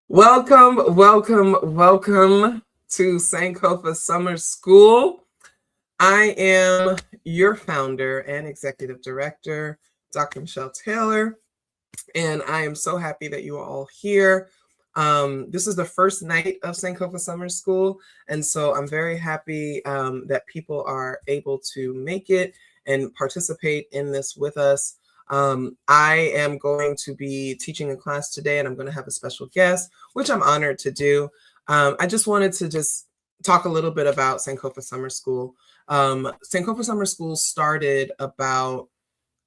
Welcome, welcome, welcome to Sankofa Summer School. I am your founder and executive director, Dr. Michelle Taylor, and I am so happy that you are all here. This is the first night of Sankofa Summer School, and so I'm very happy that people are able to make it and participate in this with us. I am going to be teaching a class today, and I'm going to have a special guest, which I'm honored to do. I just wanted to talk a little bit about Sankofa Summer School. Sankofa Summer School started about,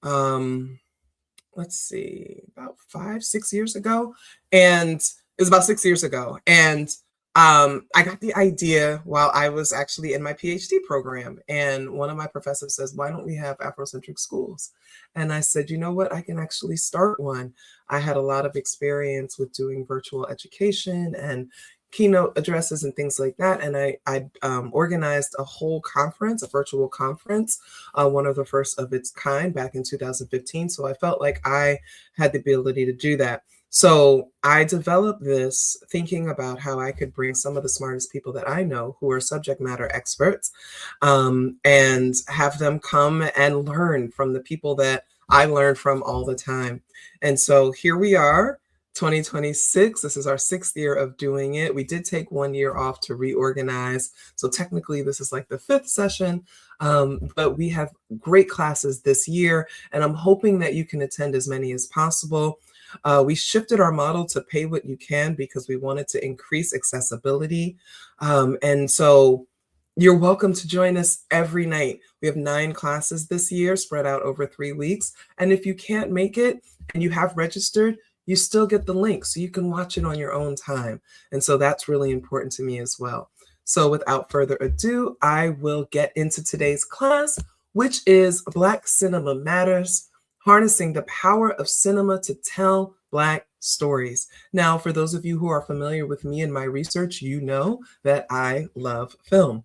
let's see, about 5-6 years ago, and it was about 6 years ago. And I got the idea while I was actually in my PhD program, and one of my professors says, why don't we have Afrocentric schools? And I said, you know what, I can actually start one. I had a lot of experience with doing virtual education and keynote addresses and things like that. And I organized a whole conference, a virtual conference, one of the first of its kind back in 2015. So I felt like I had the ability to do that. So I developed this thinking about how I could bring some of the smartest people that I know who are subject matter experts and have them come and learn from the people that I learn from all the time. And so here we are, 2026. This is our 6th year of doing it. We did take 1 year off to reorganize. So technically this is like the 5th session, but we have great classes this year, and I'm hoping that you can attend as many as possible. We shifted our model to pay what you can because we wanted to increase accessibility. And so you're welcome to join us every night. We have 9 classes this year spread out over 3 weeks. And if you can't make it and you have registered, you still get the link so you can watch it on your own time. And so that's really important to me as well. So without further ado, I will get into today's class, which is Black Cinema Matters, Harnessing the Power of Cinema to Tell Black Stories. Now, for those of you who are familiar with me and my research, you know that I love film.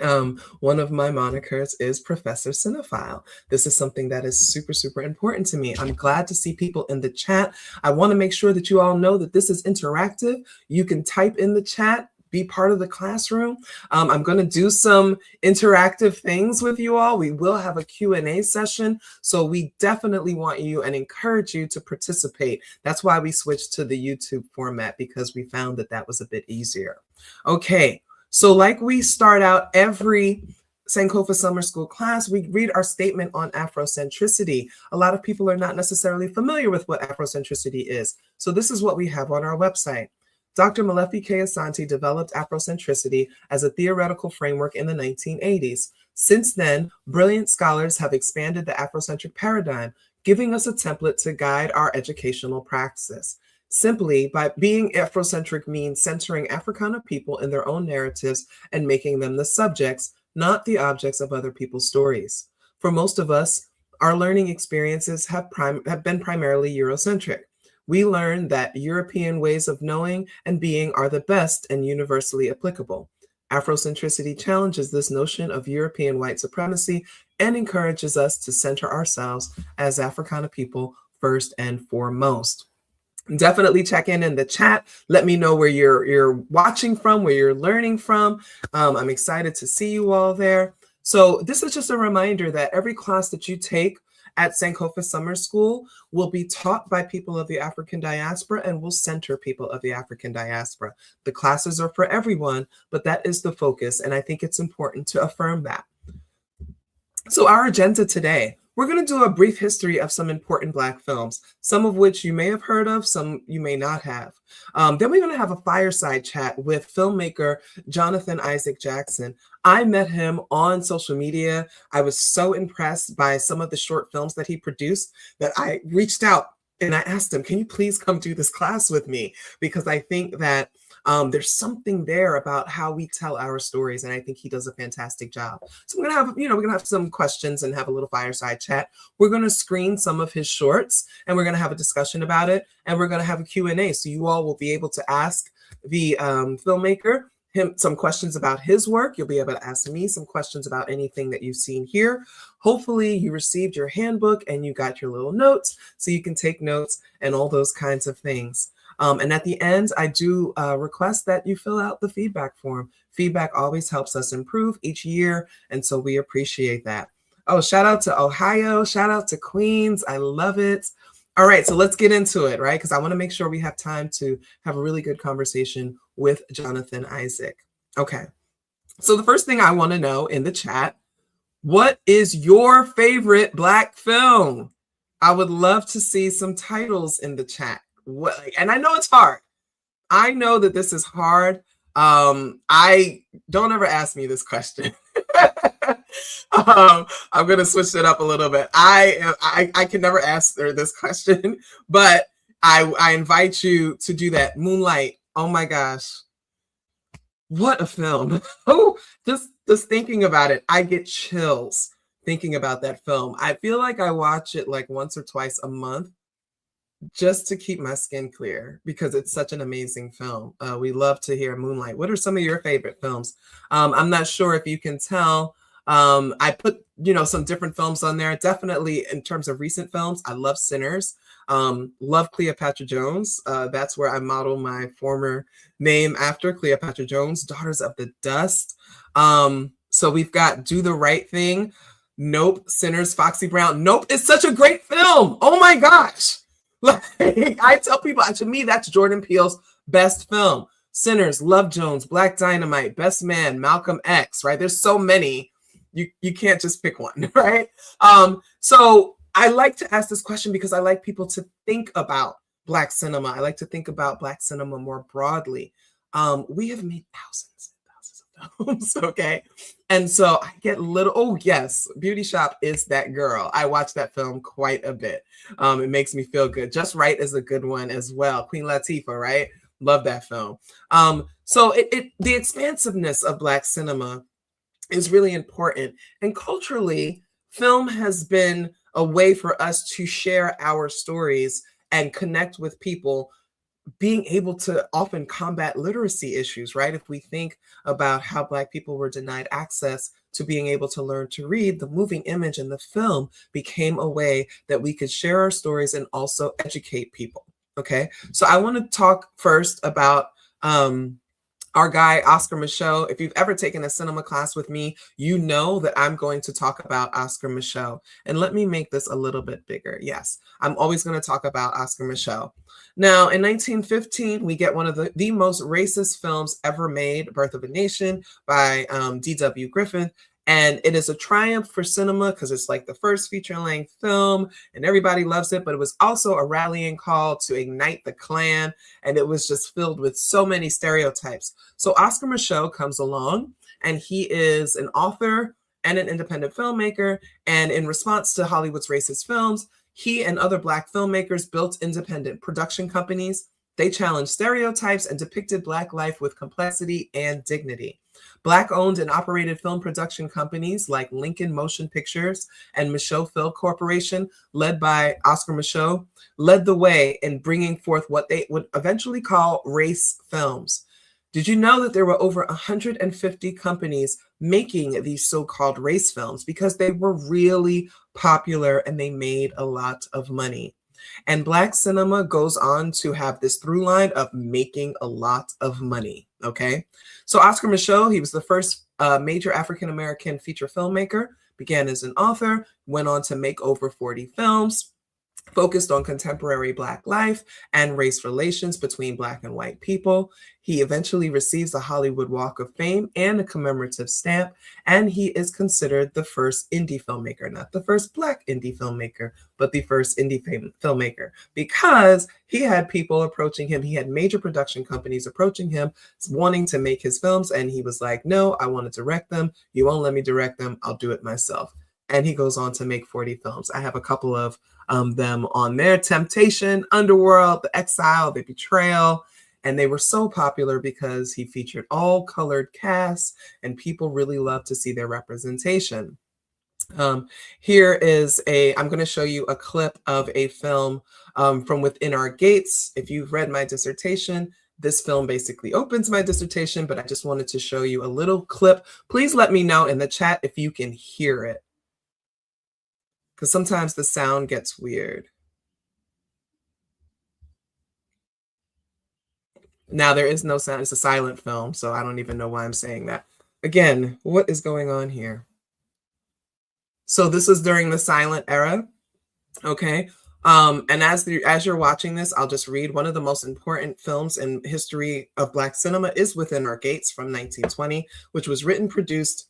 One of my monikers is Professor Cinephile. This is something that is super, super important to me. I'm glad to see people in the chat. I want to make sure that you all know that this is interactive. You can type in the chat, be part of the classroom. I'm going to do some interactive things with you all. We will have a Q&A session, so we definitely want you and encourage you to participate. That's why we switched to the YouTube format, because we found that that was a bit easier. Okay, so like we start out every Sankofa Summer School class, we read our statement on Afrocentricity. A lot of people are not necessarily familiar with what Afrocentricity is, so this is what we have on our website. Dr. Molefi K. Asante developed Afrocentricity as a theoretical framework in the 1980s. Since then, brilliant scholars have expanded the Afrocentric paradigm, giving us a template to guide our educational praxis. Simply, by being Afrocentric means centering Africana people in their own narratives and making them the subjects, not the objects of other people's stories. For most of us, our learning experiences have been primarily Eurocentric. We learn that European ways of knowing and being are the best and universally applicable. Afrocentricity challenges this notion of European white supremacy and encourages us to center ourselves as Africana people first and foremost. Definitely check in the chat. Let me know where you're watching from, where you're learning from. I'm excited to see you all there. So this is just a reminder that every class that you take at Sankofa Summer School will be taught by people of the African diaspora and will center people of the African diaspora. The classes are for everyone, but that is the focus, and I think it's important to affirm that. So our agenda today, we're going to do a brief history of some important Black films, some of which you may have heard of, some you may not have. Then we're going to have a fireside chat with filmmaker Jonathan Isaac Jackson. I met him on social media. I was so impressed by some of the short films that he produced that I reached out and I asked him, can you please come do this class with me? Because I think that there's something there about how we tell our stories, and I think he does a fantastic job. So we're gonna have some questions and have a little fireside chat. We're gonna screen some of his shorts, and we're gonna have a discussion about it, and we're gonna have a Q&A, so you all will be able to ask the filmmaker him some questions about his work. You'll be able to ask me some questions about anything that you've seen here. Hopefully you received your handbook and you got your little notes so you can take notes and all those kinds of things. And at the end, I do request that you fill out the feedback form. Feedback always helps us improve each year, and so we appreciate that. Oh, shout out to Ohio, shout out to Queens. I love it. All right, so let's get into it, right? Because I want to make sure we have time to have a really good conversation with Jonathan Isaac. Okay, so the first thing I want to know in the chat, what is your favorite Black film? I would love to see some titles in the chat. What, and I know it's hard. I know that this is hard. I don't ever ask me this question. I'm gonna switch it up a little bit. I can never ask her this question, but I invite you to do that. Moonlight. Oh my gosh, what a film! Oh, just thinking about it, I get chills thinking about that film. I feel like I watch it like once or twice a month just to keep my skin clear because it's such an amazing film. We love to hear Moonlight. What are some of your favorite films? I'm not sure if you can tell. I put, some different films on there. Definitely in terms of recent films, I love Sinners. Love Cleopatra Jones. That's where I model my former name after, Cleopatra Jones, Daughters of the Dust. So we've got Do the Right Thing, Nope, Sinners, Foxy Brown. Nope is such a great film. Oh my gosh. Like, I tell people, to me, that's Jordan Peele's best film. Sinners, Love Jones, Black Dynamite, Best Man, Malcolm X, right? There's so many. You can't just pick one, right? So I like to ask this question because I like people to think about Black cinema. I like to think about Black cinema more broadly. We have made thousands and thousands of films, okay? And so I get oh yes, Beauty Shop is that girl. I watch that film quite a bit. It makes me feel good. Just Right is a good one as well. Queen Latifah, right? Love that film. So the expansiveness of Black cinema is really important. And culturally, film has been a way for us to share our stories and connect with people, being able to often combat literacy issues, right? If we think about how Black people were denied access to being able to learn to read, the moving image in the film became a way that we could share our stories and also educate people, okay? So I want to talk first about our guy, Oscar Micheaux. If you've ever taken a cinema class with me, you know that I'm going to talk about Oscar Micheaux. And let me make this a little bit bigger. Yes, I'm always going to talk about Oscar Micheaux. Now, in 1915, we get one of the most racist films ever made, Birth of a Nation, by D.W. Griffith. And it is a triumph for cinema because it's like the first feature-length film and everybody loves it, but it was also a rallying call to ignite the Klan, and it was just filled with so many stereotypes. So Oscar Micheaux comes along, and he is an author and an independent filmmaker, and in response to Hollywood's racist films, he and other Black filmmakers built independent production companies. They challenged stereotypes and depicted Black life with complexity and dignity. Black-owned and operated film production companies like Lincoln Motion Pictures and Micheaux Film Corporation, led by Oscar Micheaux, led the way in bringing forth what they would eventually call race films. Did you know that there were over 150 companies making these so-called race films because they were really popular and they made a lot of money? And Black cinema goes on to have this through line of making a lot of money, okay? So Oscar Micheaux, he was the first major African-American feature filmmaker, began as an author, went on to make over 40 films, focused on contemporary Black life and race relations between Black and white people. He eventually receives a Hollywood Walk of Fame and a commemorative stamp, and he is considered the first indie filmmaker, not the first Black indie filmmaker, but the first indie filmmaker, because he had people approaching him. He had major production companies approaching him, wanting to make his films, and he was like, no, I want to direct them. You won't let me direct them. I'll do it myself. And he goes on to make 40 films. I have a couple of them on there: Temptation, Underworld, The Exile, The Betrayal. And they were so popular because he featured all colored casts and people really loved to see their representation. Here is I'm going to show you a clip of a film from Within Our Gates. If you've read my dissertation, this film basically opens my dissertation, but I just wanted to show you a little clip. Please let me know in the chat if you can hear it, because sometimes the sound gets weird. Now there is no sound. It's a silent film, so I don't even know why I'm saying that. Again, what is going on here? So this is during the silent era. Okay. And as you're watching this, I'll just read one of the most important films in history of Black cinema is Within Our Gates from 1920, which was written, produced,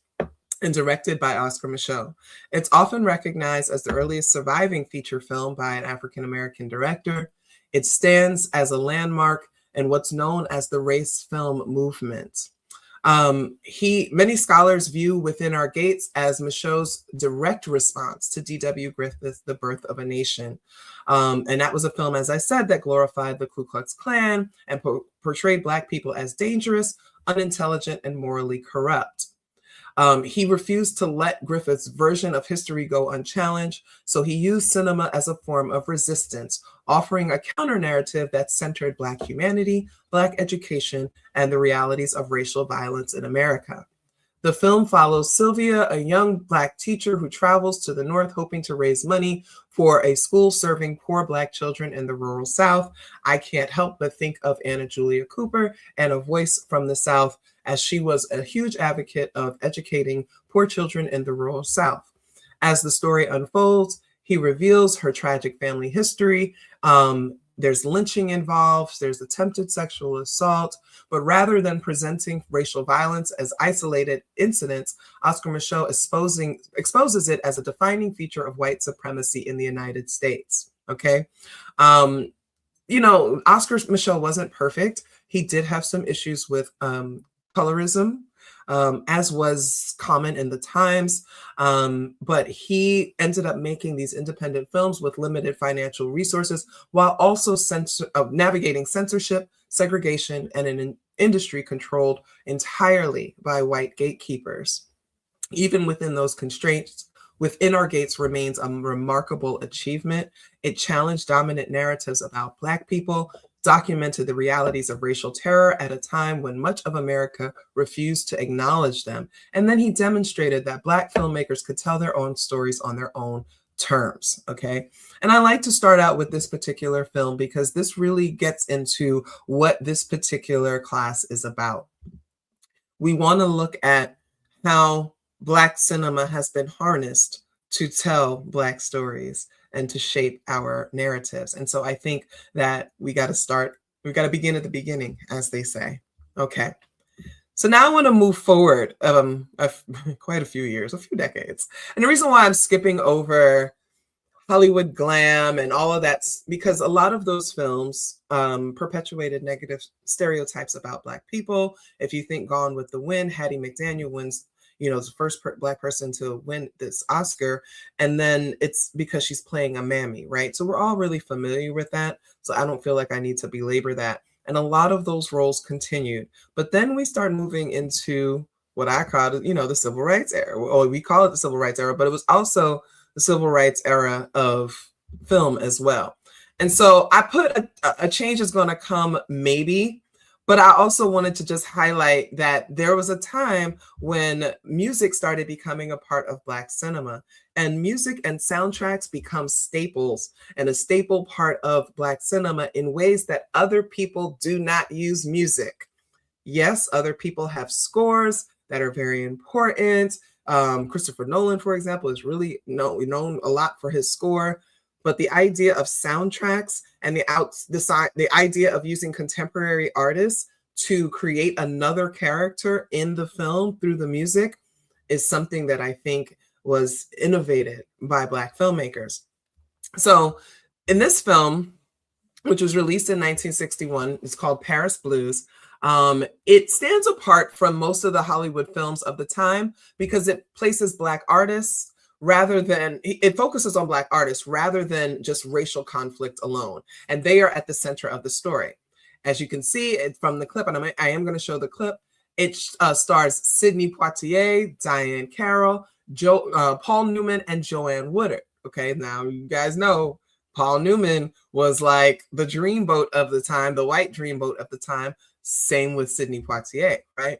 and directed by Oscar Micheaux. It's often recognized as the earliest surviving feature film by an African American director. It stands as a landmark in what's known as the race film movement. Many scholars view Within Our Gates as Micheaux's direct response to D.W. Griffith's The Birth of a Nation. And that was a film, as I said, that glorified the Ku Klux Klan and portrayed Black people as dangerous, unintelligent, and morally corrupt. He refused to let Griffith's version of history go unchallenged, so he used cinema as a form of resistance, offering a counter-narrative that centered Black humanity, Black education, and the realities of racial violence in America. The film follows Sylvia, a young Black teacher who travels to the North hoping to raise money for a school serving poor Black children in the rural South. I can't help but think of Anna Julia Cooper and A Voice from the South, as she was a huge advocate of educating poor children in the rural South. As the story unfolds, he reveals her tragic family history. There's lynching involved, there's attempted sexual assault, but rather than presenting racial violence as isolated incidents, Oscar Micheaux exposes it as a defining feature of white supremacy in the United States. Okay. Oscar Micheaux wasn't perfect. He did have some issues with colorism, as was common in the times. But he ended up making these independent films with limited financial resources while also navigating censorship, segregation, and an industry controlled entirely by white gatekeepers. Even within those constraints, Within Our Gates remains a remarkable achievement. It challenged dominant narratives about Black people, documented the realities of racial terror at a time when much of America refused to acknowledge them. And then he demonstrated that Black filmmakers could tell their own stories on their own terms, okay? And I like to start out with this particular film because this really gets into what this particular class is about. We want to look at how Black cinema has been harnessed to tell Black stories and to shape our narratives. And so I think that we got to begin at the beginning, as they say. Okay. So now I want to move forward quite a few years, a few decades. And the reason why I'm skipping over Hollywood glam and all of that, because a lot of those films perpetuated negative stereotypes about Black people. If you think Gone with the Wind, Hattie McDaniel wins, the first Black person to win this Oscar. And then it's because she's playing a mammy, right? So we're all really familiar with that. So I don't feel like I need to belabor that. And a lot of those roles continued. But then we start moving into what I call, the Civil Rights era. Or we call it the Civil Rights era, but it was also the Civil Rights era of film as well. And so I put a change is going to come maybe, but I also wanted to just highlight that there was a time when music started becoming a part of Black cinema, and music and soundtracks become staples and a staple part of Black cinema in ways that other people do not use music. Yes, other people have scores that are very important. Christopher Nolan, for example, is really known a lot for his score. But the idea of soundtracks and the idea of using contemporary artists to create another character in the film through the music is something that I think was innovated by Black filmmakers. So in this film, which was released in 1961, it's called Paris Blues. It stands apart from most of the Hollywood films of the time because it places Black artists it focuses on Black artists rather than just racial conflict alone. And they are at the center of the story. As you can see from the clip, and I am going to show the clip, it stars Sidney Poitier, Diane Carroll, Paul Newman, and Joanne Woodard. Okay, now you guys know Paul Newman was like the dreamboat of the time, the white dreamboat of the time. Same with Sidney Poitier, right?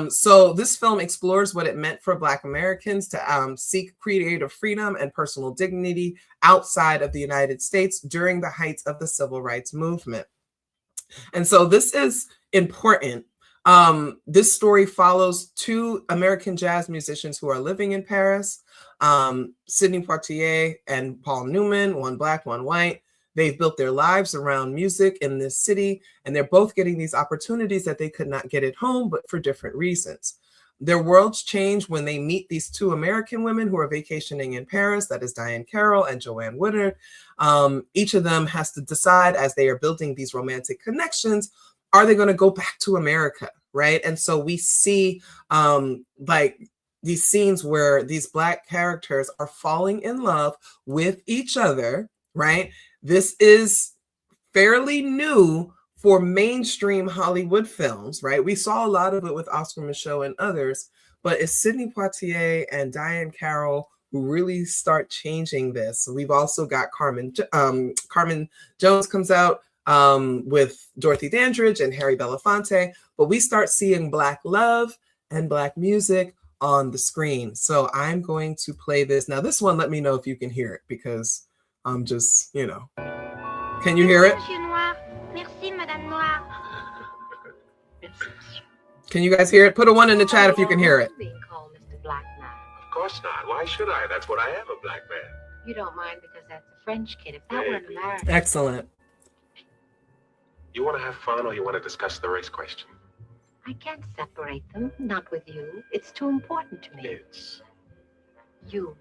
So this film explores what it meant for Black Americans to seek creative freedom and personal dignity outside of the United States during the heights of the Civil Rights Movement. And so this is important. This story follows two American jazz musicians who are living in Paris, Sidney Poitier and Paul Newman, one black, one white. They've built their lives around music in this city, and they're both getting these opportunities that they could not get at home, but for different reasons. Their worlds change when they meet these two American women who are vacationing in Paris. That is Diane Carroll and Joanne Woodard. Each of them has to decide, as they are building these romantic connections, are they going to go back to America, right? And so we see like these scenes where these Black characters are falling in love with each other, right? This is fairly new for mainstream Hollywood films, right? We saw a lot of it with Oscar Micheaux and others, but it's Sidney Poitier and Diane Carroll who really start changing this. We've also got Carmen Jones comes out with Dorothy Dandridge and Harry Belafonte, but we start seeing Black love and Black music on the screen. So I'm going to play this. Now this one, let me know if you can hear it, because I'm just, you know. Can you hear it? Merci, Madame Noire. Can you guys hear it? Put a 1 in the chat if you can hear it. Being called Mr. Black now. Of course not. Why should I? That's what I am, a black man. You don't mind because that's a French kid. If that were an American. Excellent. You want to have fun or you want to discuss the race question? I can't separate them. Not with you. It's too important to me. It's... You.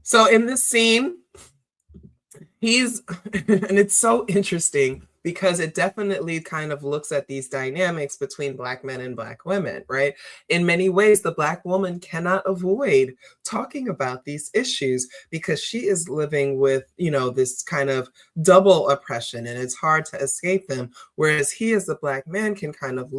So in this scene, he's, and it's so interesting because it definitely kind of looks at these dynamics between Black men and Black women, right? In many ways, the Black woman cannot avoid talking about these issues because she is living with, you know, this kind of double oppression, and it's hard to escape them. Whereas he, as a Black man, can kind of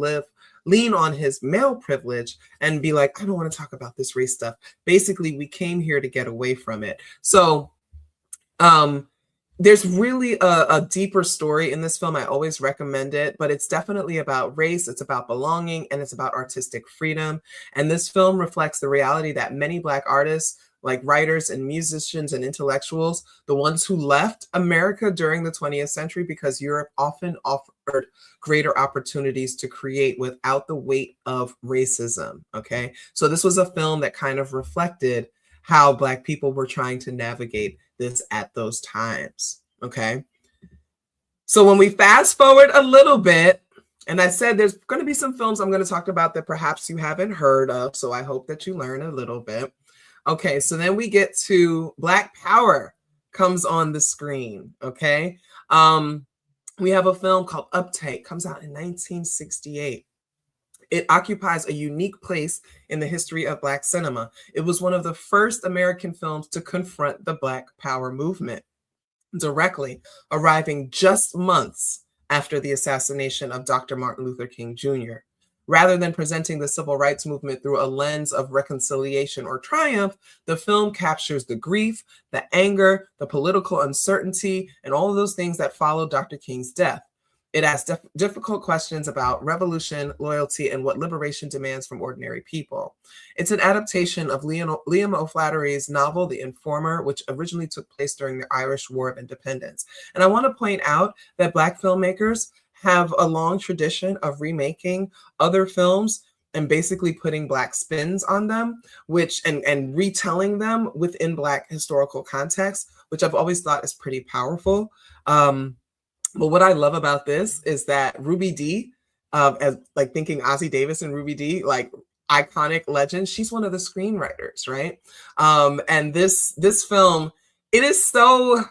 lean on his male privilege and be like, I don't want to talk about this race stuff. Basically, we came here to get away from it. So there's really a deeper story in this film. I always recommend it, but it's definitely about race, it's about belonging, and it's about artistic freedom. And this film reflects the reality that many Black artists, like writers and musicians and intellectuals, the ones who left America during the 20th century because Europe often offered greater opportunities to create without the weight of racism, okay? So this was a film that kind of reflected how Black people were trying to navigate this at those times, okay? So when we fast forward a little bit, and I said there's going to be some films I'm going to talk about that perhaps you haven't heard of, so I hope that you learn a little bit. Okay, so then we get to Black Power comes on the screen, okay? We have a film called Uptight, comes out in 1968. It occupies a unique place in the history of Black cinema. It was one of the first American films to confront the Black Power movement directly, arriving just months after the assassination of Dr. Martin Luther King Jr. Rather than presenting the civil rights movement through a lens of reconciliation or triumph, the film captures the grief, the anger, the political uncertainty, and all of those things that followed Dr. King's death. It asks difficult questions about revolution, loyalty, and what liberation demands from ordinary people. It's an adaptation of Liam O'Flaherty's novel, The Informer, which originally took place during the Irish War of Independence. And I want to point out that Black filmmakers have a long tradition of remaking other films and basically putting Black spins on them, which and retelling them within Black historical context, which I've always thought is pretty powerful. But what I love about this is that Ruby Dee, as like thinking Ossie Davis and Ruby Dee, like iconic legend, she's one of the screenwriters, right? And this film, it is so,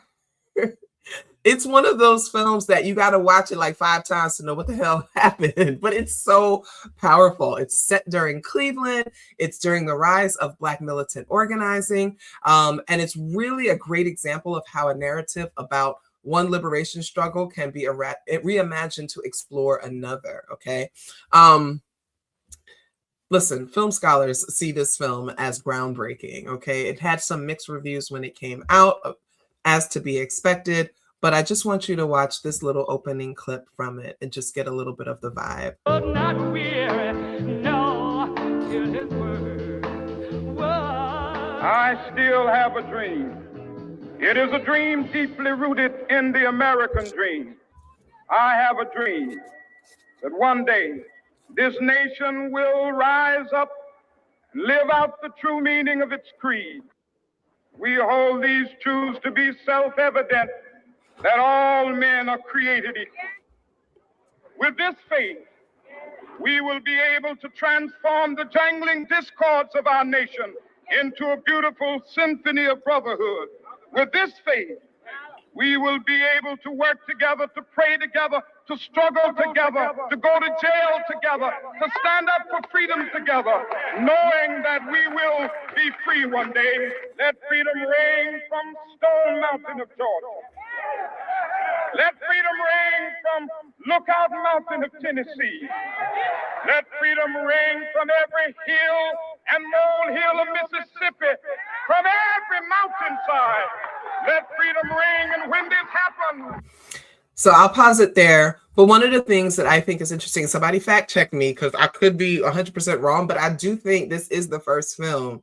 it's one of those films that you got to watch it like 5 times to know what the hell happened, but it's so powerful. It's set during Cleveland. It's during the rise of Black militant organizing. And it's really a great example of how a narrative about one liberation struggle can be reimagined to explore another, okay? Listen, film scholars see this film as groundbreaking, okay? It had some mixed reviews when it came out, as to be expected, but I just want you to watch this little opening clip from it and just get a little bit of the vibe. Not weary, no, till his word was I still have a dream. It is a dream deeply rooted in the American dream. I have a dream that one day this nation will rise up and live out the true meaning of its creed. We hold these truths to be self-evident, that all men are created equal. With this faith, we will be able to transform the jangling discords of our nation into a beautiful symphony of brotherhood. With this faith, we will be able to work together, to pray together, to struggle together, to go to jail together, to stand up for freedom together, knowing that we will be free one day. Let freedom reign from Stone Mountain of Georgia. Let freedom reign from Lookout Mountain of Tennessee. Let freedom reign from every hill and molehill of Mississippi, from every mountainside. Let freedom ring, and when this happens. So I'll pause it there. But one of the things that I think is interesting, somebody fact check me because I could be 100% wrong, but I do think this is the first film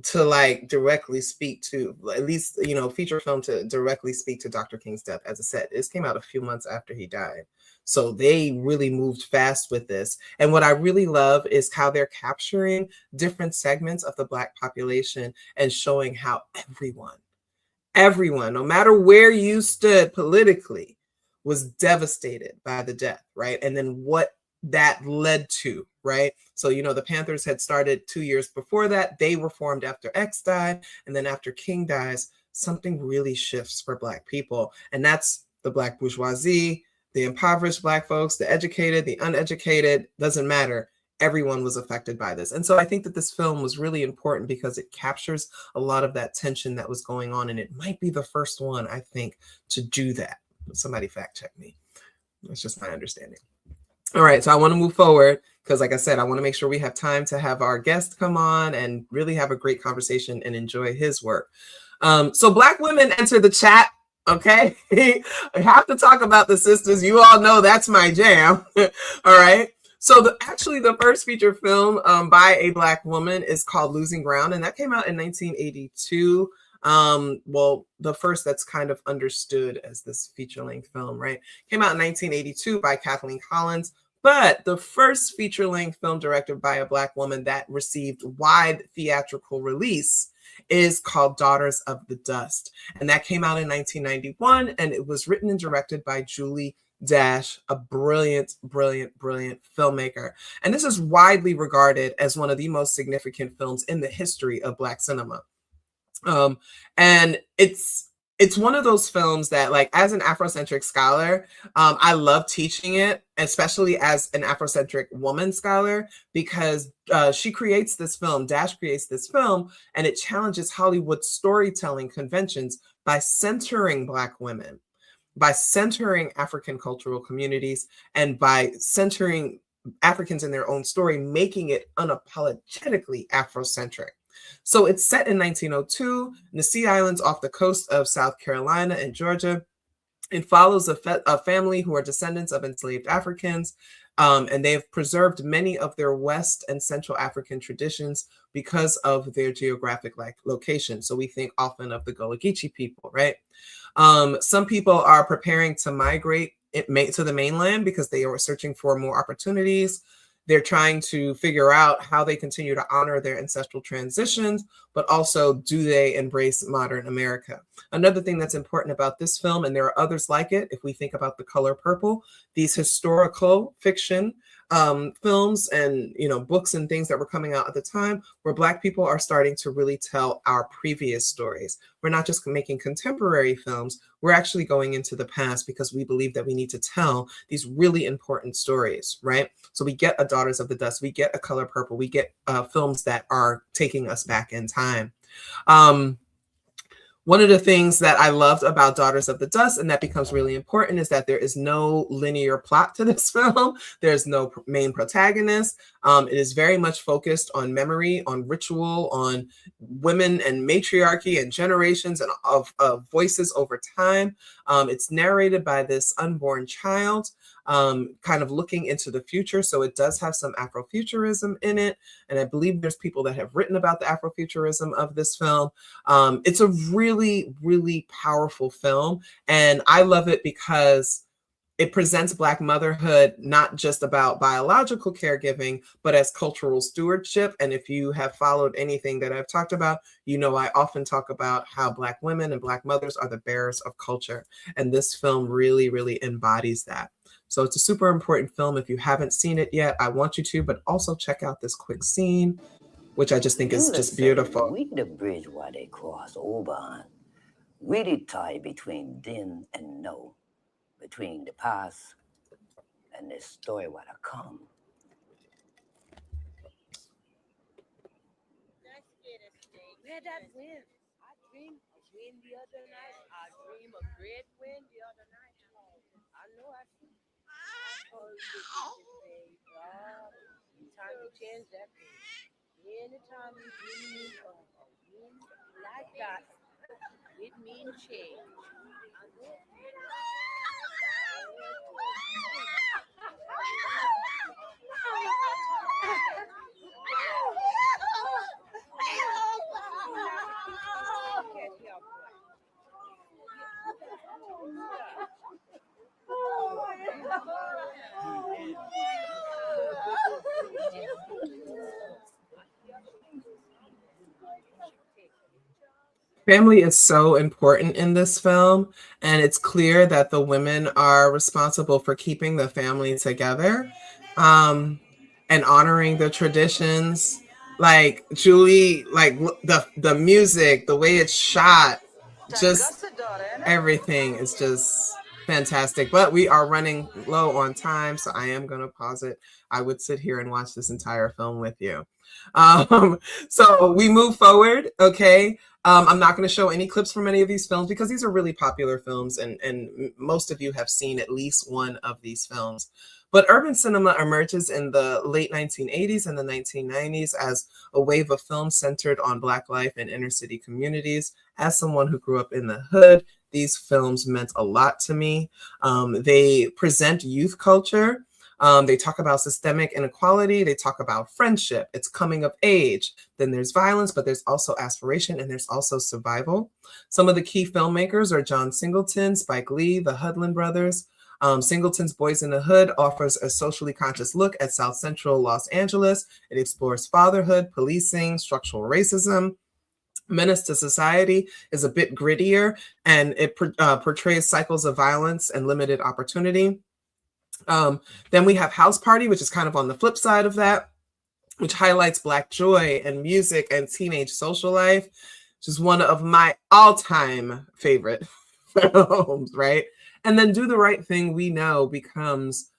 to like directly speak to, at least, you know, feature film to directly speak to Dr. King's death. As I said, this came out a few months after he died. So they really moved fast with this. And what I really love is how they're capturing different segments of the Black population and showing how everyone, no matter where you stood politically, was devastated by the death, right? And then what that led to, right? So, you know, the Panthers had started 2 years before that. They were formed after X died. And then after King dies, something really shifts for Black people. And that's the Black bourgeoisie, the impoverished Black folks, the educated, the uneducated, doesn't matter. Everyone was affected by this. And so I think that this film was really important because it captures a lot of that tension that was going on. And it might be the first one, I think, to do that. Somebody fact check me. That's just my understanding. All right, so I want to move forward because, like I said, I want to make sure we have time to have our guest come on and really have a great conversation and enjoy his work. So Black women enter the chat. Okay, I have to talk about the sisters. You all know that's my jam. All right. So actually the first feature film by a Black woman is called Losing Ground, and that came out in 1982. Well, the first that's kind of understood as this feature-length film, right? Came out in 1982 by Kathleen Collins, but the first feature-length film directed by a Black woman that received wide theatrical release is called Daughters of the Dust. And that came out in 1991, and it was written and directed by Julie Dash, a brilliant filmmaker. And this is widely regarded as one of the most significant films in the history of Black cinema. And it's one of those films that, like, as an Afrocentric scholar, I love teaching it, especially as an Afrocentric woman scholar, because she creates this film, Dash creates this film, and it challenges Hollywood storytelling conventions by centering Black women, by centering African cultural communities, and by centering Africans in their own story, making it unapologetically Afrocentric. So it's set in 1902 in the Sea Islands off the coast of South Carolina and Georgia. It follows a family who are descendants of enslaved Africans, and they have preserved many of their West and Central African traditions because of their geographic location. So we think often of the Gullah Geechee people, right? Some people are preparing to migrate to the mainland because they are searching for more opportunities. They're trying to figure out how they continue to honor their ancestral transitions, but also do they embrace modern America? Another thing that's important about this film, and there are others like it, if we think about The Color Purple, these historical fiction films and, you know, books and things that were coming out at the time, where Black people are starting to really tell our previous stories. We're not just making contemporary films, we're actually going into the past because we believe that we need to tell these really important stories, right? So we get A Daughters of the Dust, we get A Color Purple, we get films that are taking us back in time. One of the things that I loved about Daughters of the Dust, and that becomes really important, is that there is no linear plot to this film. There's no main protagonist. It is very much focused on memory, on ritual, on women and matriarchy and generations and of voices over time. It's narrated by this unborn child, kind of looking into the future. So it does have some Afrofuturism in it. And I believe there's people that have written about the Afrofuturism of this film. It's a really, really powerful film. And I love it because it presents Black motherhood not just about biological caregiving, but as cultural stewardship. And if you have followed anything that I've talked about, you know I often talk about how Black women and Black mothers are the bearers of culture. And this film really, really embodies that. So it's a super important film. If you haven't seen it yet, I want you to, but also check out this quick scene, which I just think is just beautiful. We the bridge where they cross over, we the tie between then and now, between the past and the story what to come. Where that wind? I dreamed of wind the other night. I dreamed of great wind the other night. I know I see. Time to change that thing. Anytime you bring me a wind like that, it means change. I know. Family is so important in this film, and it's clear that the women are responsible for keeping the family together, and honoring the traditions. Like Julie, like the music, the way it's shot, just everything is just fantastic. But we are running low on time, so I am going to pause it. I would sit here and watch this entire film with you. So we move forward, okay? I'm not going to show any clips from any of these films because these are really popular films, and most of you have seen at least one of these films. But urban cinema emerges in the late 1980s and the 1990s as a wave of films centered on Black life in inner city communities. As someone who grew up in the hood, these films meant a lot to me. They present youth culture. They talk about systemic inequality. They talk about friendship. It's coming of age. Then there's violence, but there's also aspiration, and there's also survival. Some of the key filmmakers are John Singleton, Spike Lee, the Hudlin brothers. Singleton's Boys in the Hood offers a socially conscious look at South Central Los Angeles. It explores fatherhood, policing, structural racism. Menace to Society is a bit grittier, and it portrays cycles of violence and limited opportunity. Then we have House Party, which is kind of on the flip side of that, which highlights Black joy and music and teenage social life, which is one of my all-time favorite films, right? And then Do the Right Thing, we know, becomes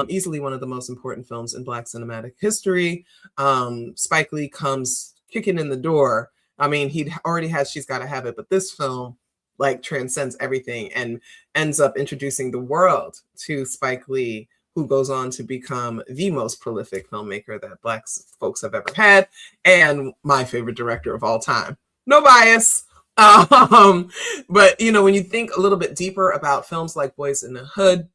easily one of the most important films in Black cinematic history. Spike Lee comes kicking in the door. I mean, he'd already had She's Gotta Have It, but this film like transcends everything and ends up introducing the world to Spike Lee, who goes on to become the most prolific filmmaker that Black folks have ever had, and my favorite director of all time. No bias. But you know, when you think a little bit deeper about films like Boys in the Hood,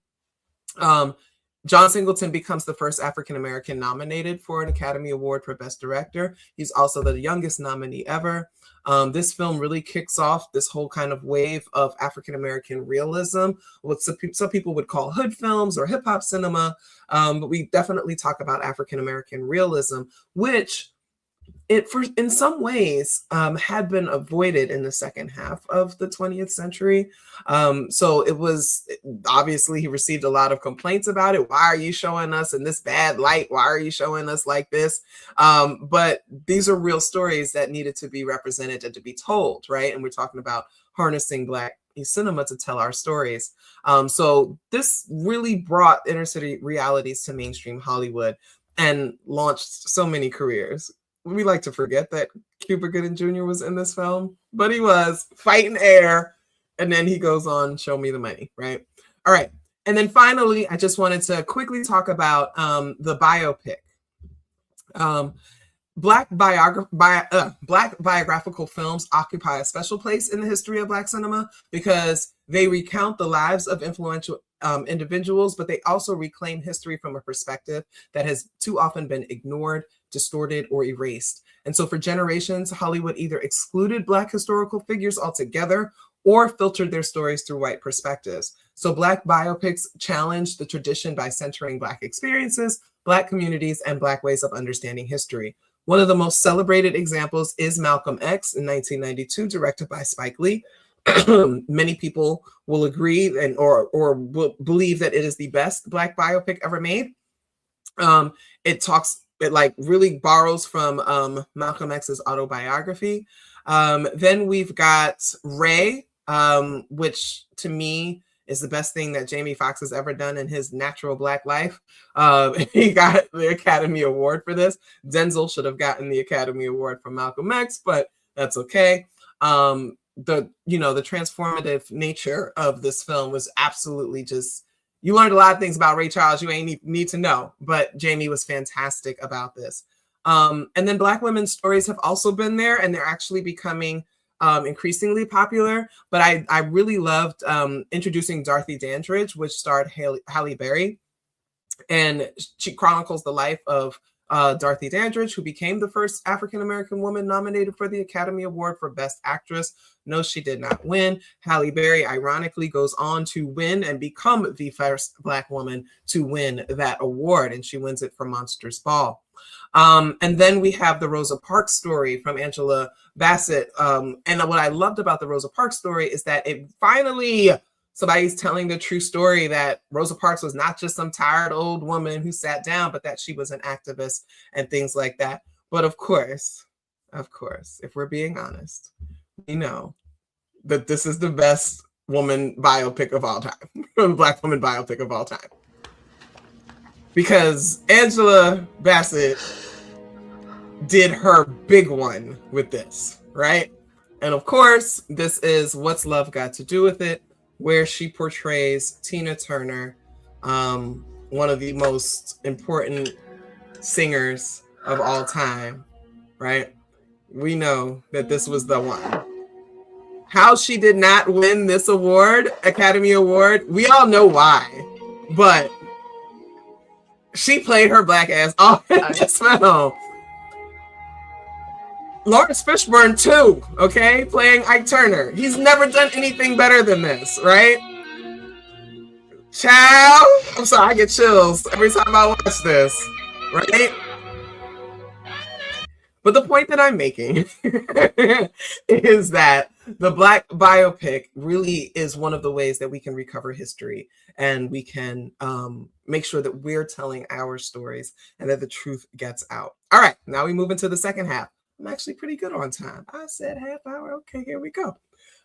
John Singleton becomes the first African-American nominated for an Academy Award for Best Director. He's also the youngest nominee ever. This film really kicks off this whole kind of wave of African-American realism, what some people would call hood films or hip-hop cinema. But we definitely talk about African-American realism, which in some ways had been avoided in the second half of the 20th century. So it was, obviously he received a lot of complaints about it. Why are you showing us in this bad light? Why are you showing us like this? But these are real stories that needed to be represented and to be told, right? And we're talking about harnessing Black cinema to tell our stories. So this really brought inner city realities to mainstream Hollywood and launched so many careers. We like to forget that Cuba Gooding Jr. was in this film, but he was fighting air. And then he goes on, Show Me the Money, right? All right. And then finally, I just wanted to quickly talk about the biopic Um, Black biographical films occupy a special place in the history of Black cinema because they recount the lives of influential individuals, but they also reclaim history from a perspective that has too often been ignored, distorted, or erased. And so for generations, Hollywood either excluded Black historical figures altogether or filtered their stories through white perspectives. So Black biopics challenged the tradition by centering Black experiences, Black communities, and Black ways of understanding history. One of the most celebrated examples is Malcolm X in 1992, directed by Spike Lee. Many people will agree or will believe that it is the best Black biopic ever made. It like really borrows from Malcolm X's autobiography. Then we've got Ray, which to me is the best thing that Jamie Foxx has ever done in his natural Black life. He got the Academy Award for this. Denzel should have gotten the Academy Award for Malcolm X, but that's okay. The transformative nature of this film was absolutely just, you learned a lot of things about Ray Charles you ain't need to know, but Jamie was fantastic about this. And then Black women's stories have also been there, and they're actually becoming increasingly popular, but I really loved introducing Dorothy Dandridge, which starred Halle Berry, and she chronicles the life of Dorothy Dandridge, who became the first African-American woman nominated for the Academy Award for Best Actress. No, she did not win. Halle Berry, ironically, goes on to win and become the first Black woman to win that award, and she wins it for Monsters Ball. And then we have the Rosa Parks story from Angela Bassett. And what I loved about the Rosa Parks story is that it finally, somebody's telling the true story that Rosa Parks was not just some tired old woman who sat down, but that she was an activist and things like that. But of course, if we're being honest, we know that this is the best woman biopic of all time, Black woman biopic of all time. Because Angela Bassett did her big one with this, right? And of course, this is What's Love Got to Do with It, where she portrays Tina Turner, one of the most important singers of all time, right? We know that this was the one. How she did not win this award, Academy Award, we all know why, but she played her Black ass off in this film. Lawrence Fishburne too, okay? Playing Ike Turner. He's never done anything better than this, right? Child, I'm sorry, I get chills every time I watch this, right? But the point that I'm making is that the Black biopic really is one of the ways that we can recover history, and we can make sure that we're telling our stories and that the truth gets out. All right, now we move into the second half. I'm actually pretty good on time. I said half hour. Okay, here we go.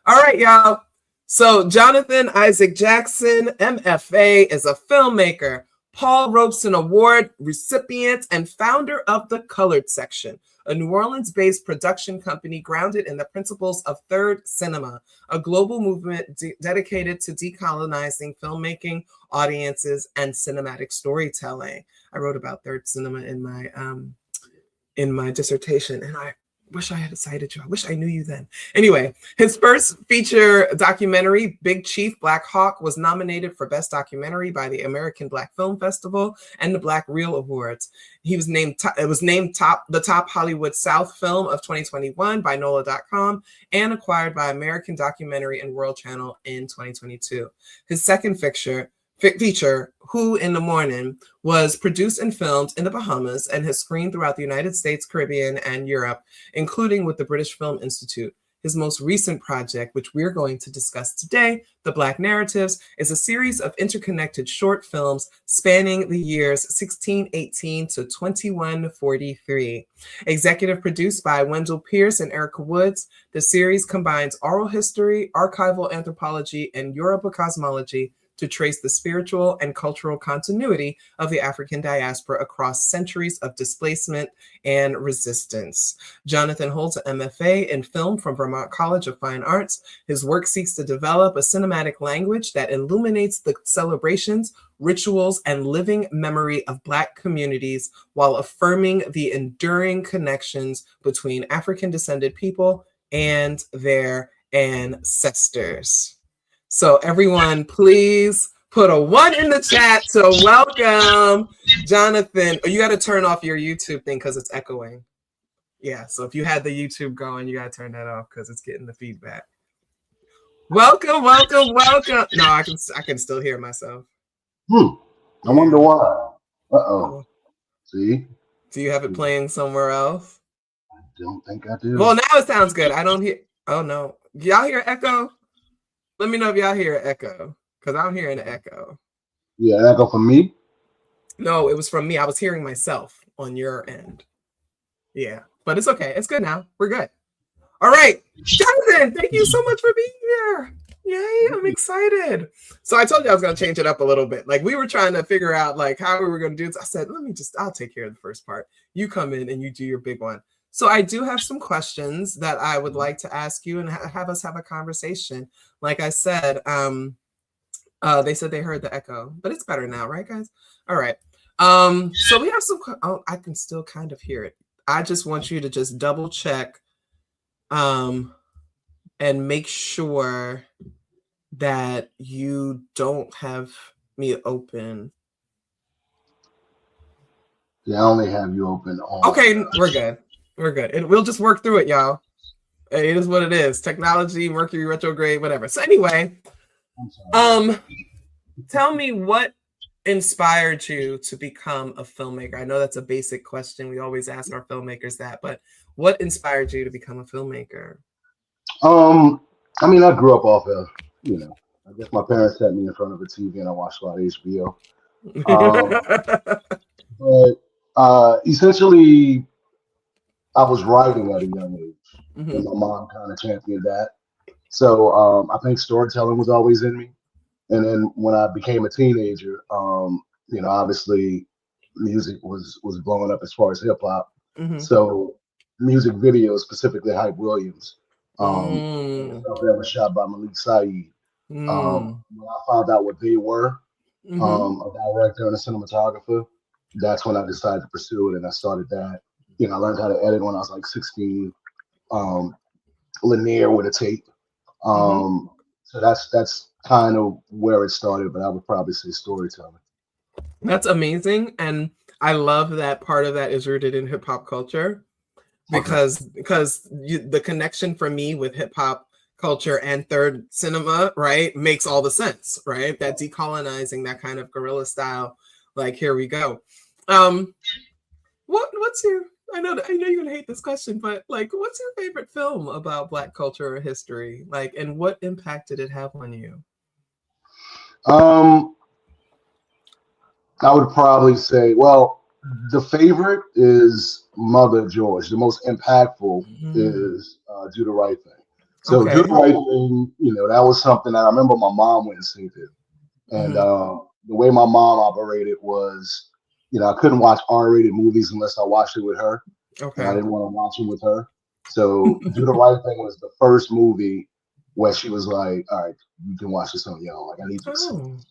All right, y'all. So Jonathan Isaac Jackson, MFA, is a filmmaker, Paul Robeson Award recipient, and founder of The Colored Section, a New Orleans-based production company grounded in the principles of Third Cinema, a global movement dedicated to decolonizing filmmaking, audiences, and cinematic storytelling. I wrote about Third Cinema in my dissertation, and I wish I had cited you. I wish I knew you then. Anyway, his first feature documentary, Big Chief Black Hawk, was nominated for Best Documentary by the American Black Film Festival and the Black Reel Awards. He was named the top Hollywood South film of 2021 by NOLA.com and acquired by American Documentary and World Channel in 2022. His second feature, Who in the Morning, was produced and filmed in the Bahamas and has screened throughout the United States, Caribbean, and Europe, including with the British Film Institute. His most recent project, which we're going to discuss today, The Black Narratives, is a series of interconnected short films spanning the years 1618 to 2143. Executive produced by Wendell Pierce and Erica Woods, the series combines oral history, archival anthropology, and Yoruba cosmology to trace the spiritual and cultural continuity of the African diaspora across centuries of displacement and resistance. Jonathan holds an MFA in film from Vermont College of Fine Arts. His work seeks to develop a cinematic language that illuminates the celebrations, rituals, and living memory of Black communities while affirming the enduring connections between African-descended people and their ancestors. So everyone, please put a 1 in the chat to welcome Jonathan. Oh, you got to turn off your YouTube thing because it's echoing. Yeah, so if you had the YouTube going, you got to turn that off because it's getting the feedback. Welcome, welcome, welcome. No, I can still hear myself. I wonder why. Uh-oh. See? Do you have it playing somewhere else? I don't think I do. Well, now it sounds good. I don't hear. Oh, no. Y'all hear echo? Let me know if y'all hear echo because I'm hearing an echo. Yeah, an echo from me? No, it was from me. I was hearing myself on your end. Yeah, but it's okay. It's good now. We're good. All right, Jonathan, thank you so much for being here. Yay, I'm excited. So I told you I was going to change it up a little bit. Like we were trying to figure out like how we were going to do this. I said, I'll take care of the first part. You come in and you do your big one. So I do have some questions that I would like to ask you and have us have a conversation. Like I said, they said they heard the echo, but it's better now, right, guys? All right. So we have some, I can still kind of hear it. I just want you to just double check and make sure that you don't have me open. Yeah, I only have you open on. Okay, we're good. We're good. We'll just work through it, y'all. It is what it is. Technology, Mercury retrograde, whatever. So anyway, tell me what inspired you to become a filmmaker? I know that's a basic question. We always ask our filmmakers that, but what inspired you to become a filmmaker? I mean, I grew up off of, I guess my parents set me in front of a TV and I watched a lot of HBO. But essentially, I was writing at a young age, and my mom kind of championed that. So I think storytelling was always in me. And then when I became a teenager, obviously music was blowing up as far as hip hop. So music videos, specifically Hype Williams, stuff that was shot by Malik Saeed. When I found out what they were, a director and a cinematographer, that's when I decided to pursue it, and I started that. I learned how to edit when I was like 16, linear with a tape. So that's kind of where it started, but I would probably say storytelling. That's amazing, and I love that part of that is rooted in hip hop culture, because the connection for me with hip hop culture and third cinema, right, makes all the sense, right? That decolonizing, that kind of guerrilla style, like here we go. What's your? I know you're gonna hate this question, but like, what's your favorite film about Black culture or history? Like, and what impact did it have on you? I would probably say, well, the favorite is Mother George. The most impactful is Do the Right Thing. So Do the Right Thing, that was something that I remember my mom went and seen it. And the way my mom operated was, I couldn't watch R-rated movies unless I watched it with her. And I didn't want to watch them with her. So Do the Right Thing was the first movie where she was like, all right, you can watch this on your own. Like, I need you to see this.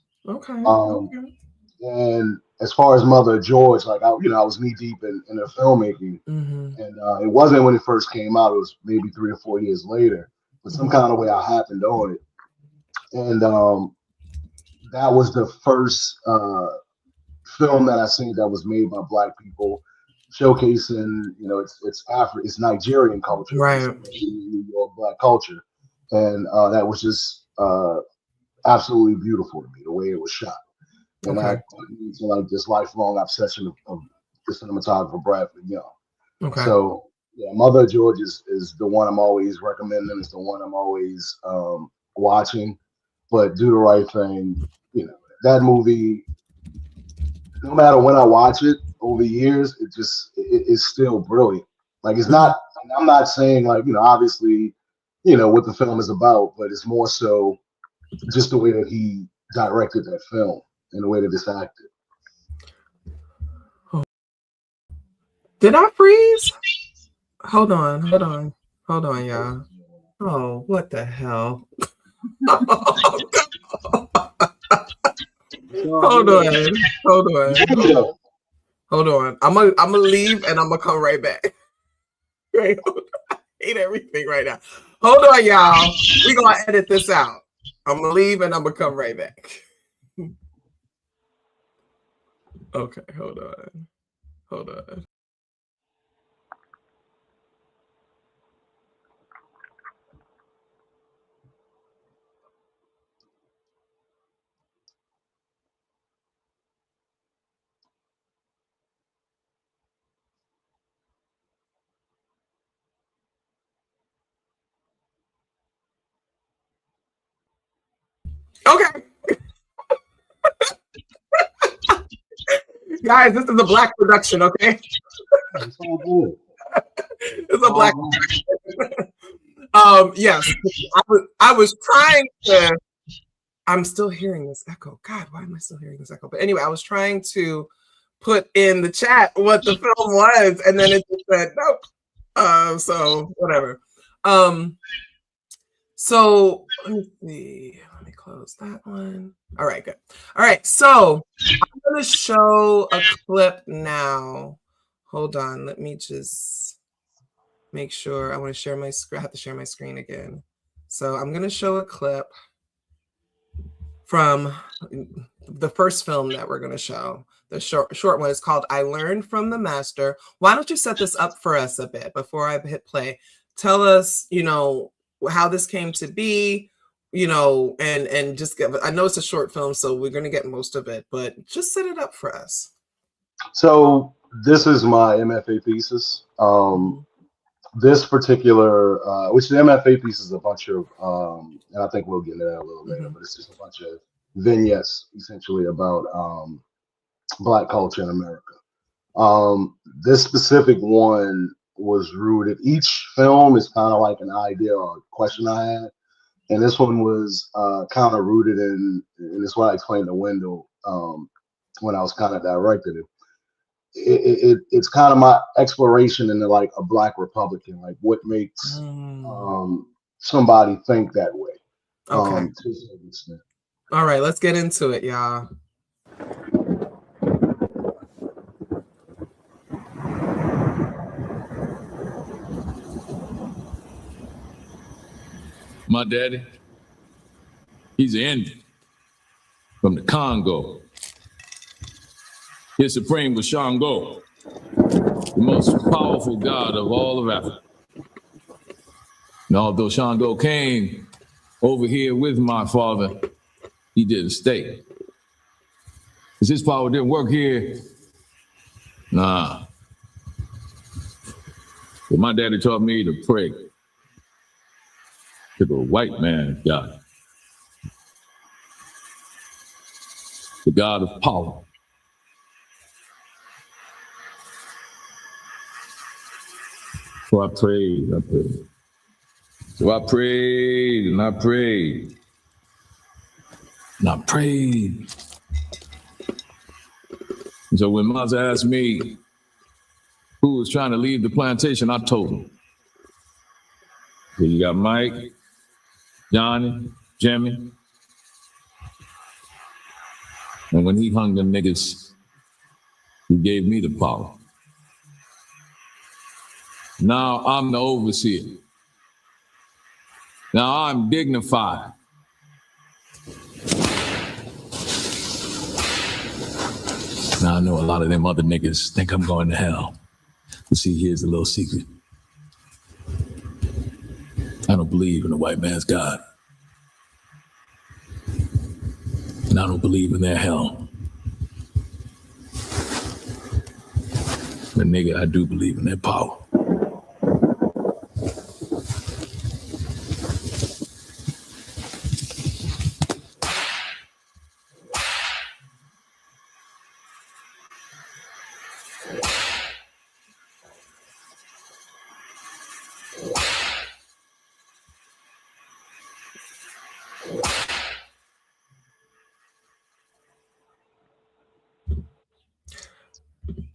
And as far as Mother George, like I was knee deep in her filmmaking, and it wasn't when it first came out. It was maybe 3 or 4 years later, but some kind of way I happened on it, and that was the first film that I seen that was made by Black people, showcasing it's Nigerian culture, right? New York Black culture, and that was just absolutely beautiful to me the way it was shot. And that leads to like this lifelong obsession of the cinematographer Bradford Young. So yeah, Mother George is the one I'm always recommending. It's the one I'm always watching. But Do the Right Thing, that movie, no matter when I watch it over the years, it's still brilliant. Like it's not. I'm not saying like obviously what the film is about, but it's more so just the way that he directed that film. In the way that it's acted. Did I freeze? Hold on, y'all. Oh, what the hell? Hold on. Hold on. I'm gonna leave and I'm gonna come right back. Right? I hate everything right now. Hold on, y'all. We're gonna edit this out. I'm gonna leave and I'm gonna come right back. Okay, hold on. Okay. Guys, this is a Black production, okay? It's all good. It's a Black production. Yes. I was trying to. I'm still hearing this echo. God, why am I still hearing this echo? But anyway, I was trying to put in the chat what the film was, and then it just said nope. So whatever. So let me see. Let me close that one. All right, good. All right, so I'm gonna show a clip now. Hold on, let me just make sure. I want to share my screen. I have to share my screen again. So I'm gonna show a clip from the first film that we're gonna show. The short one is called "I Learned from the Master." Why don't you set this up for us a bit before I hit play? Tell us, how this came to be, and just I know it's a short film, so we're going to get most of it, but just set it up for us. So this is my MFA thesis. This particular, which the MFA thesis is a bunch of, and I think we'll get into that a little later, but it's just a bunch of vignettes essentially about Black culture in America. This specific one was rooted. Each film is kind of like an idea or a question I had, and this one was kind of rooted in. And this is what I explained to Wendell when I was kind of directed it. It's kind of my exploration into like a Black Republican, like what makes somebody think that way. Okay. To a certain extent. All right, let's get into it, y'all. My daddy, he's an Indian from the Congo. His supreme was Shango, the most powerful god of all of Africa. And although Shango came over here with my father, he didn't stay. Because his power didn't work here. Nah. But my daddy taught me to pray to the white man's God, the God of power. So I prayed. So I prayed and I prayed and I prayed. And so when Maza asked me who was trying to leave the plantation, I told him. So you got Mike, Johnny, Jimmy. And when he hung them niggas, he gave me the power. Now I'm the overseer. Now I'm dignified. Now I know a lot of them other niggas think I'm going to hell. But see, here's a little secret. I don't believe in the white man's God. And I don't believe in their hell. But nigga, I do believe in their power.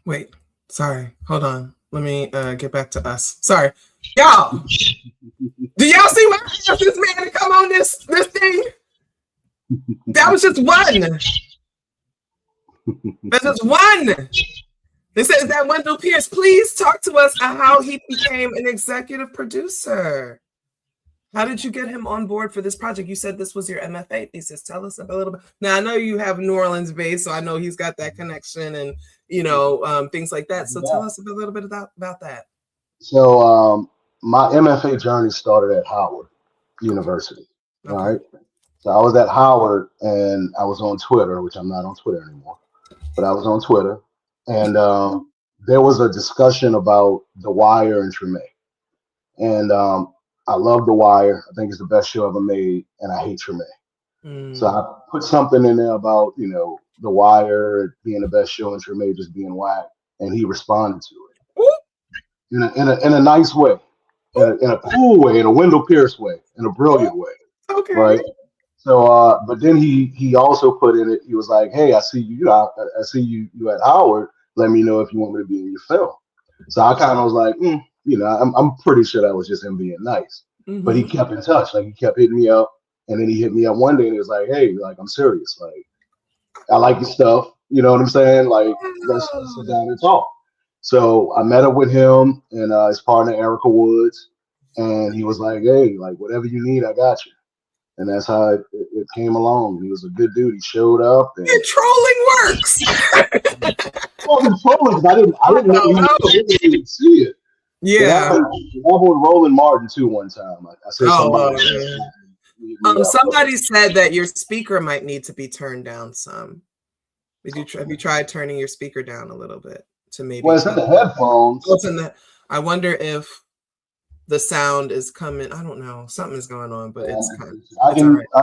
Wait, sorry. Hold on. Let me get back to us. Sorry. Y'all, do y'all see what I asked this man to come on this thing? That was just one. That's just one. They said that Wendell Pierce. Please talk to us about how he became an executive producer. How did you get him on board for this project? You said this was your MFA thesis. Tell us a little bit. Now, I know you have New Orleans base, so I know he's got that connection and, things like that. So tell us a little bit about that. So my MFA journey started at Howard University. Okay. All right. So I was at Howard and I was on Twitter, which I'm not on Twitter anymore, but I was on Twitter. And there was a discussion about The Wire and Treme. And I love The Wire. I think it's the best show ever made. And I hate Treme. So I put something in there about, The Wire being the best show and Treme just being whack. And he responded to it in a nice way, in a cool way, in a Wendell Pierce way, in a brilliant way. Okay. Right. So, but then he also put in it. He was like, "Hey, I see you. I see you at Howard. Let me know if you want me to be in your film." So I kind of was like, I'm pretty sure that was just him being nice. But he kept in touch. Like he kept hitting me up, and then he hit me up one day, and he was like, "Hey, like I'm serious. Like I like your stuff. You know what I'm saying? Like let's sit down and talk." So I met up with him and his partner Erica Woods, and he was like, "Hey, like whatever you need, I got you." And that's how it came along. He was a good dude. He showed up. And trolling works. Well, trolling. I didn't know he didn't see it. Yeah. It happened with Roland Martin too one time. I said somebody. Somebody said that your speaker might need to be turned down some. Have you tried turning your speaker down a little bit to maybe? Well, it's in the headphones. I wonder if the sound is coming. I don't know. Something is going on, but it's kind of. I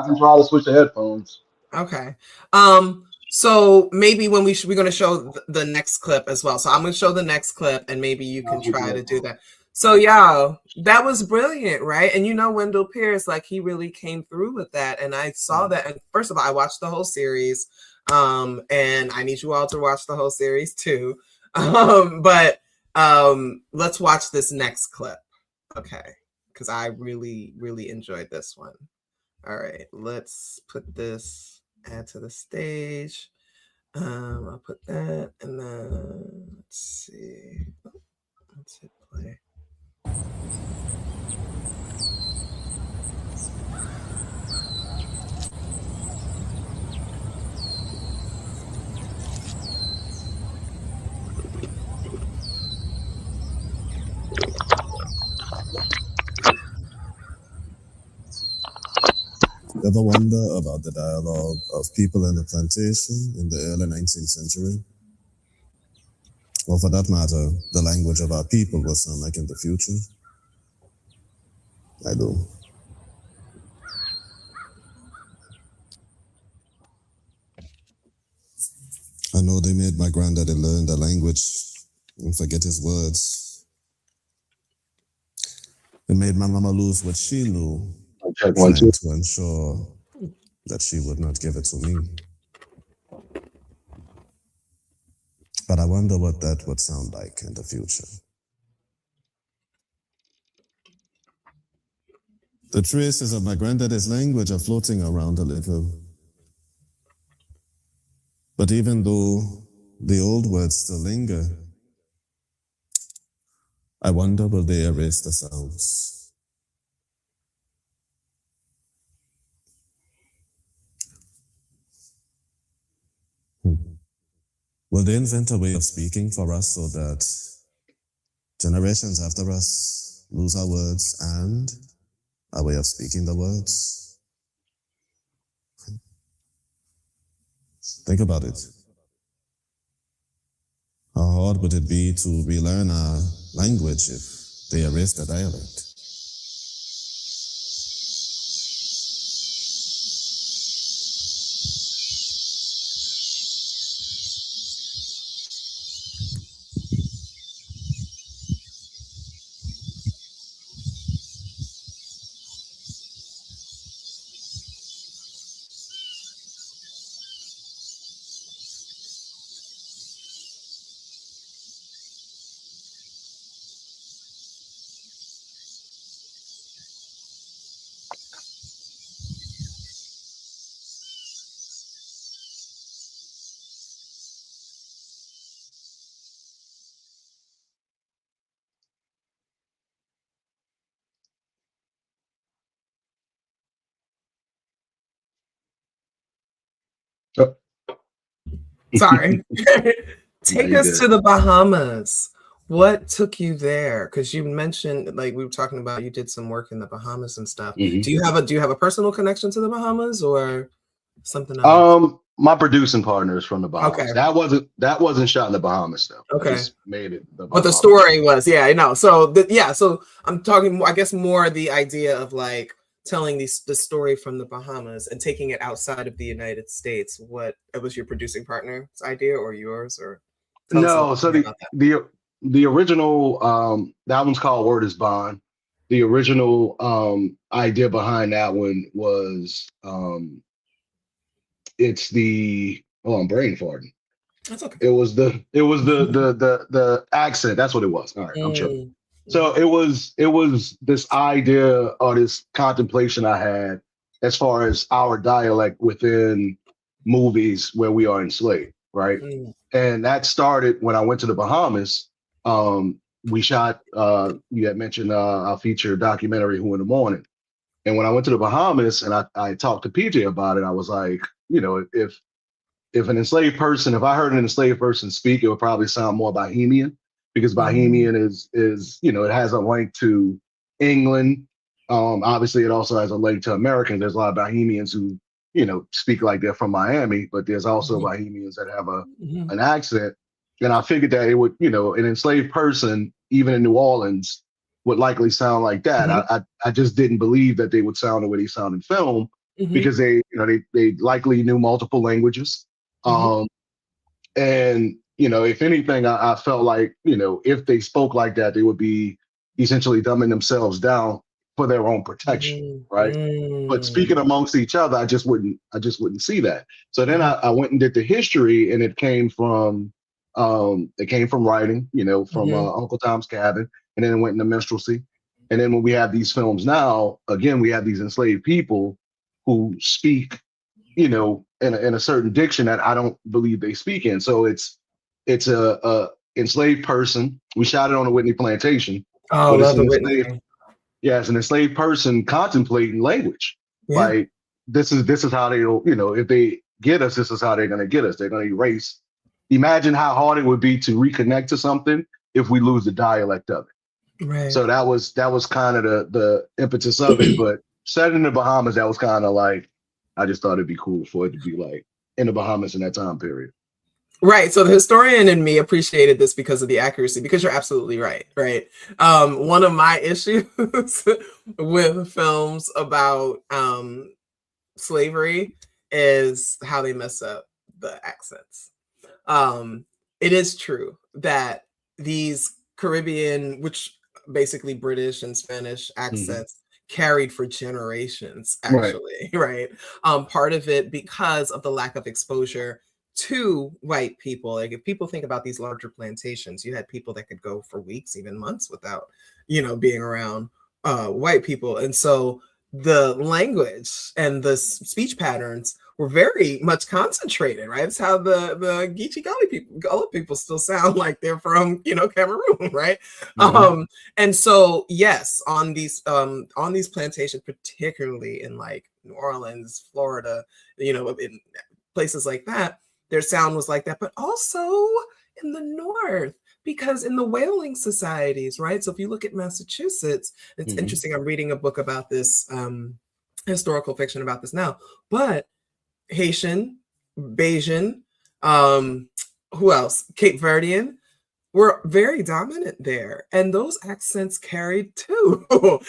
can try to switch the headphones. Okay. So maybe when we're going to show the next clip as well. So I'm going to show the next clip, and maybe you can try to do that. So yeah, that was brilliant, right? And Wendell Pierce, like he really came through with that, and I saw that. And first of all, I watched the whole series, and I need you all to watch the whole series too. But let's watch this next clip. Okay, because I really, really enjoyed this one. All right, let's put this, add to the stage. I'll put that, and then let's see. Let's hit play. Ever wonder about the dialogue of people in the plantation in the early 19th century? Or for that matter, the language of our people will sound like in the future? I do. I know they made my granddaddy learn the language and forget his words. It made my mama lose what she knew, trying to ensure that she would not give it to me. But I wonder what that would sound like in the future. The traces of my granddaddy's language are floating around a little. But even though the old words still linger, I wonder will they erase the sounds? Will they invent a way of speaking for us so that generations after us lose our words and our way of speaking the words? Think about it. How hard would it be to relearn our language if they erased the dialect? Sorry. Take you us good. to the Bahamas. What took you there? Because you mentioned, like we were talking about, you did some work in the Bahamas and stuff. Mhm. Do you have a personal connection to the Bahamas or something else? My producing partner is from the Bahamas. Okay. That wasn't shot in the Bahamas though. I Okay. just made it the But the Bahamas. story was, yeah, I know. So so I'm talking, I guess, more the idea of like telling the story from the Bahamas and taking it outside of the United States. What it was your producing partner's idea or yours, or tell us a No, little so bit about that. the original that one's called Word is Bond. The original idea behind that one was it's the I'm brain farting. That's okay. It was the accent. That's what it was. All right, I'm tripping. So it was this idea or this contemplation I had as far as our dialect within movies where we are enslaved, right? And that started when I went to the Bahamas. We shot, you had mentioned our feature documentary, Who in the Morning. And when I went to the Bahamas and I talked to PJ about it, I was like, if an enslaved person, if I heard an enslaved person speak, it would probably sound more Bohemian because Bohemian is it has a link to England. Obviously, it also has a link to Americans. There's a lot of Bohemians who speak like they're from Miami, but there's also Bohemians that have an accent. And I figured that it would, an enslaved person, even in New Orleans, would likely sound like that. I just didn't believe that they would sound the way they sound in film because they likely knew multiple languages. And if anything, I felt like if they spoke like that, they would be essentially dumbing themselves down for their own protection, right? But speaking amongst each other, I just wouldn't see that. So then I went and did the history, and it came from writing, from Uncle Tom's Cabin, and then it went into minstrelsy. And then when we have these films now, again, we have these enslaved people who speak, in a certain diction that I don't believe they speak in. So it's a enslaved person. We shot it on the Whitney plantation. Oh, but love the Whitney. it's an enslaved person contemplating language. Yeah. Like this is how they'll, if they get us, this is how they're gonna get us. They're gonna erase. Imagine how hard it would be to reconnect to something if we lose the dialect of it. Right. So that was kind of the impetus of it. But set in the Bahamas, that was kind of like, I just thought it'd be cool for it to be like in the Bahamas in that time period. Right. So the historian in me appreciated this because of the accuracy, because you're absolutely right. Right. One of my issues with films about slavery is how they mess up the accents. It is true that these Caribbean, which basically British and Spanish accents carried for generations, actually, right? Part of it because of the lack of exposure to white people. Like if people think about these larger plantations, you had people that could go for weeks, even months without, being around white people. And so the language and the speech patterns were very much concentrated, right? It's how the Geechee Gullah people still sound like they're from, Cameroon, right? And so yes, on these plantations, particularly in like New Orleans, Florida, in places like that, their sound was like that, but also in the North, because in the whaling societies, right? So if you look at Massachusetts, it's interesting. I'm reading a book about this, historical fiction about this now, but Haitian, Bajan, who else? Cape Verdean were very dominant there, and those accents carried too.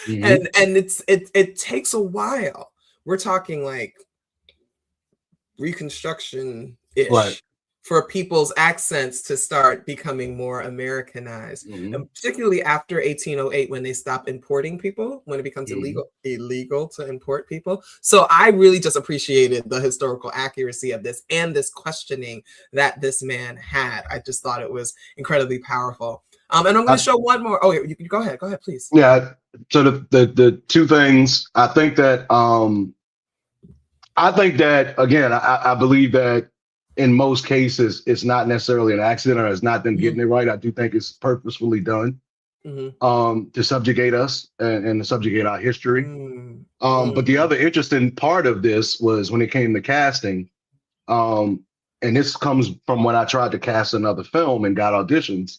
And it takes a while. We're talking like Reconstruction-ish for people's accents to start becoming more Americanized, and particularly after 1808, when they stop importing people, when it becomes illegal to import people. So I really just appreciated the historical accuracy of this and this questioning that this man had. I just thought it was incredibly powerful. And I'm going to show one more. Oh, you go ahead, please. Yeah. So the two things, I think that again, I believe that in most cases, it's not necessarily an accident or it's not them getting it right. I do think it's purposefully done to subjugate us and to subjugate our history. But the other interesting part of this was when it came to casting, and this comes from when I tried to cast another film and got auditions.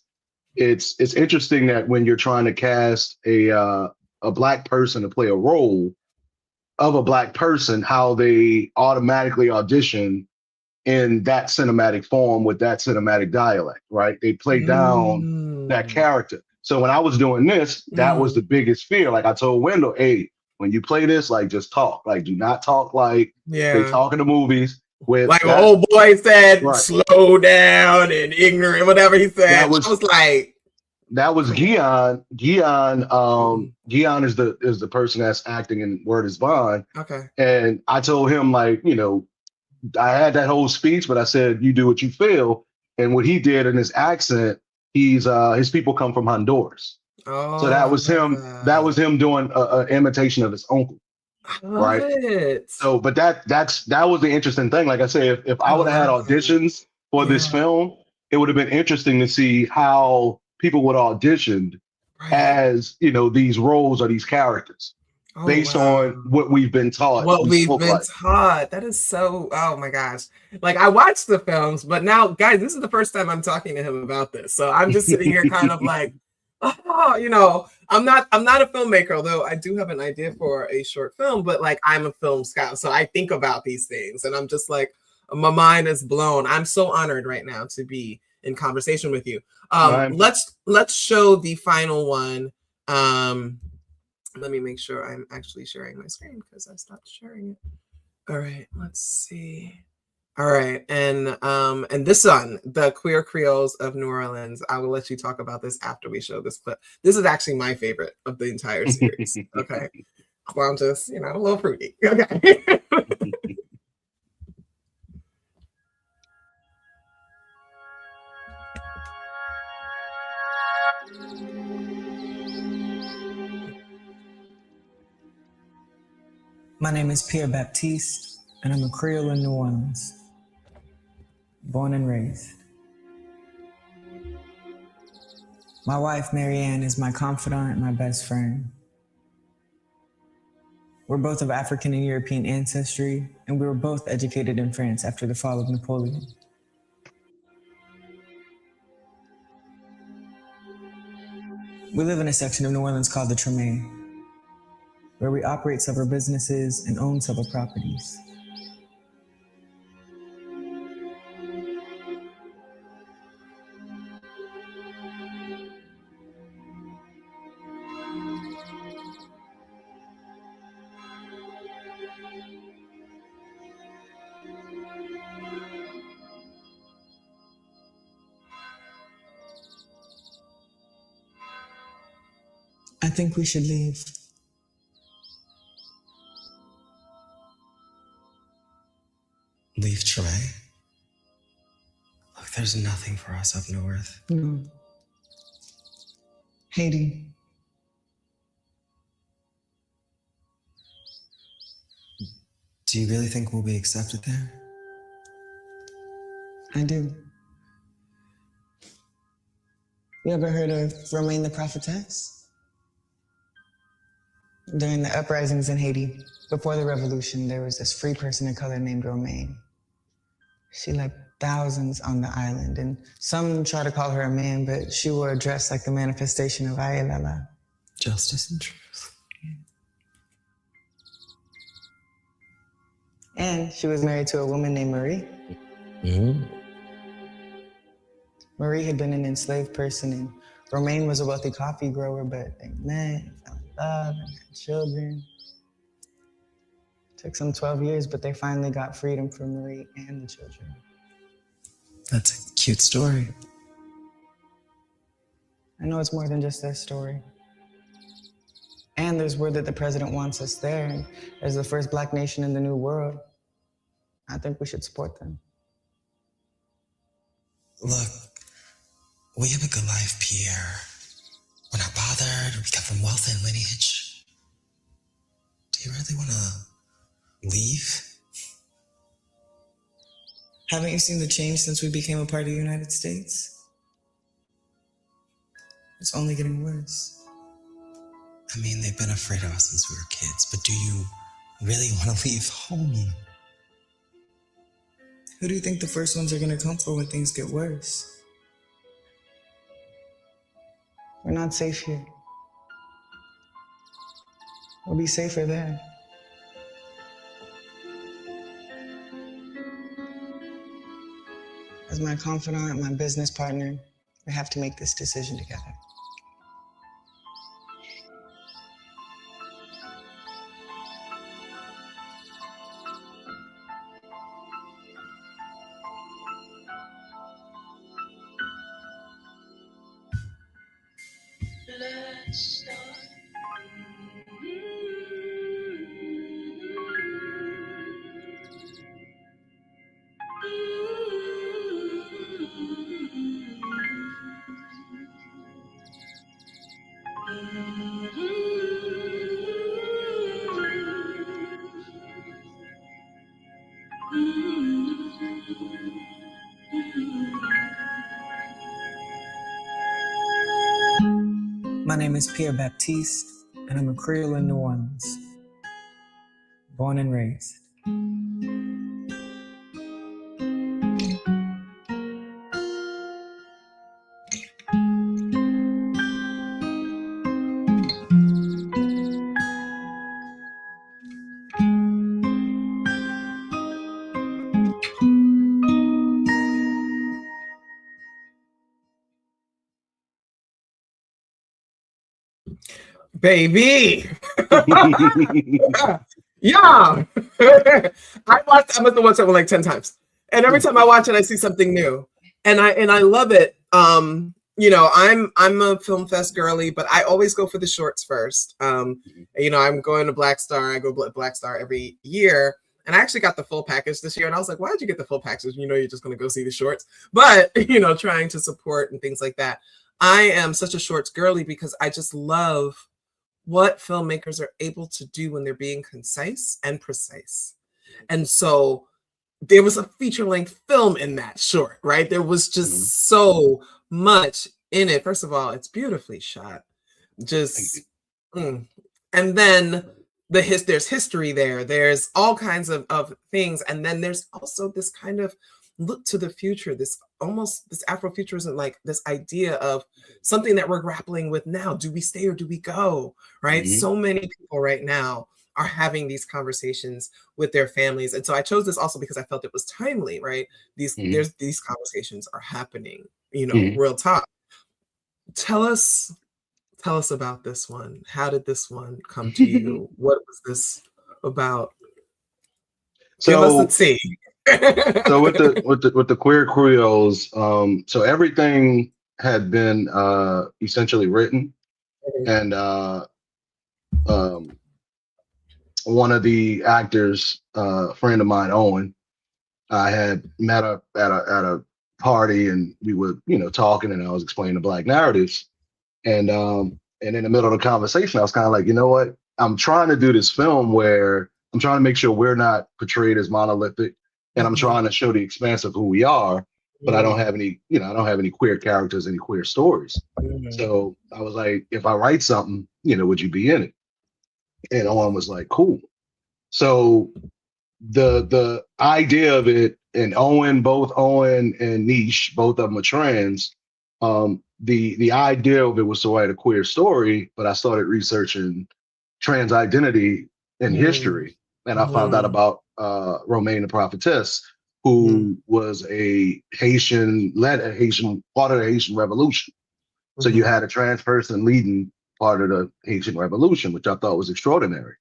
It's interesting that when you're trying to cast a Black person to play a role of a Black person, how they automatically audition in that cinematic form with that cinematic dialect, right? They play down that character. So when I was doing this, that was the biggest fear. Like I told Wendell, hey, when you play this, like just talk. Like do not talk like they talk in the movies. With like that, an old boy said, right. slow down and ignorant, whatever he said. I was like, that was Gian. Gian is the person that's acting in Word Is Bond. Okay. And I told him, like, you know, I had that whole speech, but I said, you do what you feel. And what he did in his accent, his people come from Honduras. So that was him. That was him doing an imitation of his uncle. I love it. So, but that was the interesting thing. Like I said, if I would have had auditions for this film, it would have been interesting to see how people would auditioned as, you know, these roles or these characters based on what we've been taught. What we've been taught. That is so, oh my gosh. Like I watched the films, but now, guys, this is the first time I'm talking to him about this. So I'm just sitting here kind of like, oh, you know, I'm not a filmmaker, although I do have an idea for a short film, but like I'm a film scout. So I think about these things and I'm just like, my mind is blown. I'm so honored right now to be in conversation with you. Let's show the final one. Let me make sure I'm actually sharing my screen because I stopped sharing it. All right, let's see. All right, and this one, the Queer Creoles of New Orleans. I will let you talk about this after we show this clip. This is actually my favorite of the entire series. Okay, well, I'm just, you know, a little fruity. Okay. My name is Pierre Baptiste, and I'm a Creole in New Orleans, born and raised. My wife, Marianne, is my confidant and my best friend. We're both of African and European ancestry, and we were both educated in France after the fall of Napoleon. We live in a section of New Orleans called the Treme, where we operate several businesses and own several properties. I think we should leave. Leave Treme? Look, there's nothing for us up north. No. Haiti. Do you really think we'll be accepted there? I do. You ever heard of Romaine the Prophetess? During the uprisings in Haiti, before the revolution, there was this free person of color named Romaine. She led thousands on the island, and some try to call her a man, but she wore a dress like the manifestation of Ayelala. Justice and truth. And she was married to a woman named Marie. Mm-hmm. Marie had been an enslaved person, and Romaine was a wealthy coffee grower, but they met, fell in love, and had children. Took some 12 years, but they finally got freedom for Marie and the children. That's a cute story. I know it's more than just their story. And there's word that the president wants us there, and as the first Black nation in the New World, I think we should support them. Look, we have a good life, Pierre. We're not bothered, we come from wealth and lineage. Do you really want to leave? Haven't you seen the change since we became a part of the United States? It's only getting worse. I mean, they've been afraid of us since we were kids, but do you really want to leave home? Who do you think the first ones are going to come for when things get worse? We're not safe here. We'll be safer there. As my confidant, my business partner, we have to make this decision together. Let's start. My name is Pierre Baptiste, and I'm a Creole in New Orleans, born and raised. Baby. Yeah. I must have watched it like 10 times. And every time I watch it, I see something new. And I love it. You know, I'm a film fest girly, but I always go for the shorts first. You know, I'm going to Black Star. I go Black Star every year. And I actually got the full package this year. And I was like, why did you get the full package? You know, you're just going to go see the shorts. But, you know, trying to support and things like that. I am such a shorts girly because I just love what filmmakers are able to do when they're being concise and precise. And so there was a feature-length film in that short, right? There was just so much in it. First of all, it's beautifully shot. Just, and then there's history there. There's all kinds of things. And then there's also this kind of look to the future, this Afrofuturism, like this idea of something that we're grappling with now. Do we stay or do we go, right? So many people right now are having these conversations with their families. And so I chose this also because I felt it was timely, right? These conversations are happening, you know, real talk. Tell us about this one. How did this one come to you? What was this about? Give us a tea. So with the Queer Creoles, so everything had been essentially written, and one of the actors, a friend of mine, Owen, I had met up at a party, and we were, you know, talking, and I was explaining the Black narratives, and in the middle of the conversation, I was kind of like, you know what, I'm trying to do this film where I'm trying to make sure we're not portrayed as monolithic, and I'm trying to show the expanse of who we are, but I don't have any, you know, I don't have any queer characters, any queer stories. So I was like, if I write something, you know, would you be in it? And Owen was like, cool. So the idea of it, and both Owen and Niche, both of them are trans. The idea of it was to write a queer story, but I started researching trans identity in history, and I found out about Romaine the Prophetess, who was a part of the Haitian Revolution. So you had a trans person leading part of the Haitian Revolution, which I thought was extraordinary.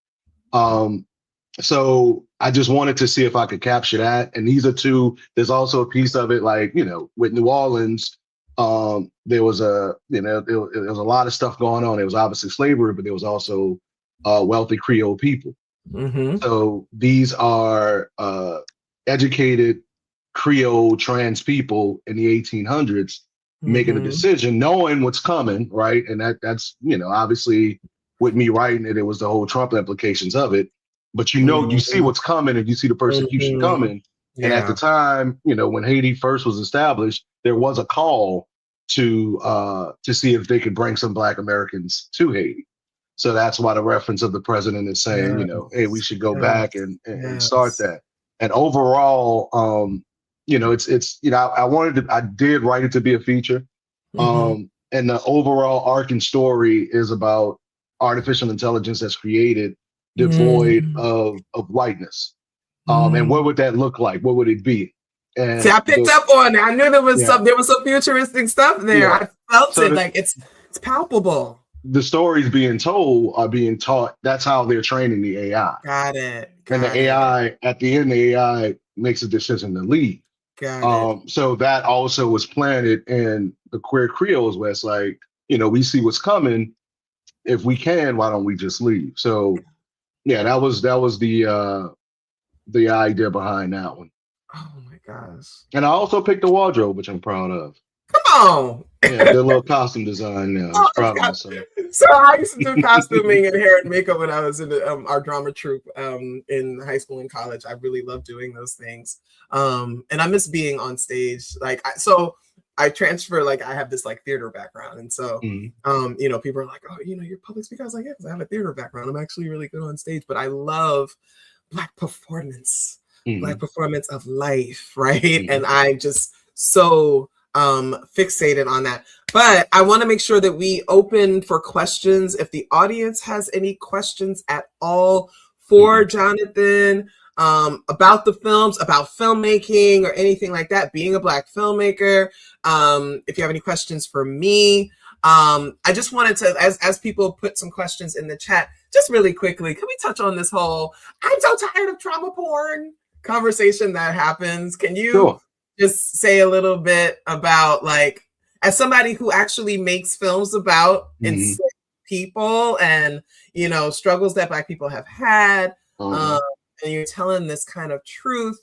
So I just wanted to see if I could capture that. And these are two. There's also a piece of it, like, you know, with New Orleans, there was a lot of stuff going on. There was obviously slavery, but there was also wealthy Creole people. So these are educated Creole trans people in the 1800s making a decision, knowing what's coming, right? And that's, you know, obviously with me writing it, it was the whole Trump implications of it. But you know, you see what's coming, and you see the persecution coming. And at the time, you know, when Haiti first was established, there was a call to see if they could bring some Black Americans to Haiti. So that's why the reference of the president is saying, you know, hey, we should go back and start that. And overall, I did write it to be a feature. And the overall arc and story is about artificial intelligence that's created devoid of whiteness. And what would that look like? What would it be? And see, I picked up on it. I knew there was some futuristic stuff there. Yeah. I felt it, like it's palpable. The stories being told are being taught. That's how they're training the AI. Got it. And the AI, at the end, the AI makes a decision to leave. Got it. So that also was planted in the queer Creoles, where it's like, we see what's coming. If we can, why don't we just leave? So yeah, that was the idea behind that one. Oh my gosh. And I also picked the wardrobe, which I'm proud of. Come on. Yeah, the little costume design now. I was proud of myself. So I used to do costuming and hair and makeup when I was in our drama troupe in high school and college. I really loved doing those things. And I miss being on stage. Like, so I transfer, like, I have this like theater background. And so, people are like, oh, you're public speaker. I was like, yeah, because I have a theater background. I'm actually really good on stage, but I love Black performance, Black performance of life. Right. And I just so fixated on that. But I want to make sure that we open for questions. If the audience has any questions at all for Jonathan, about the films, about filmmaking or anything like that, being a Black filmmaker, if you have any questions for me, I just wanted to, as people put some questions in the chat, just really quickly, can we touch on this whole, I'm so tired of trauma porn conversation that happens? Can you just say a little bit about, like, as somebody who actually makes films about enslaved people and, struggles that Black people have had, and you're telling this kind of truth,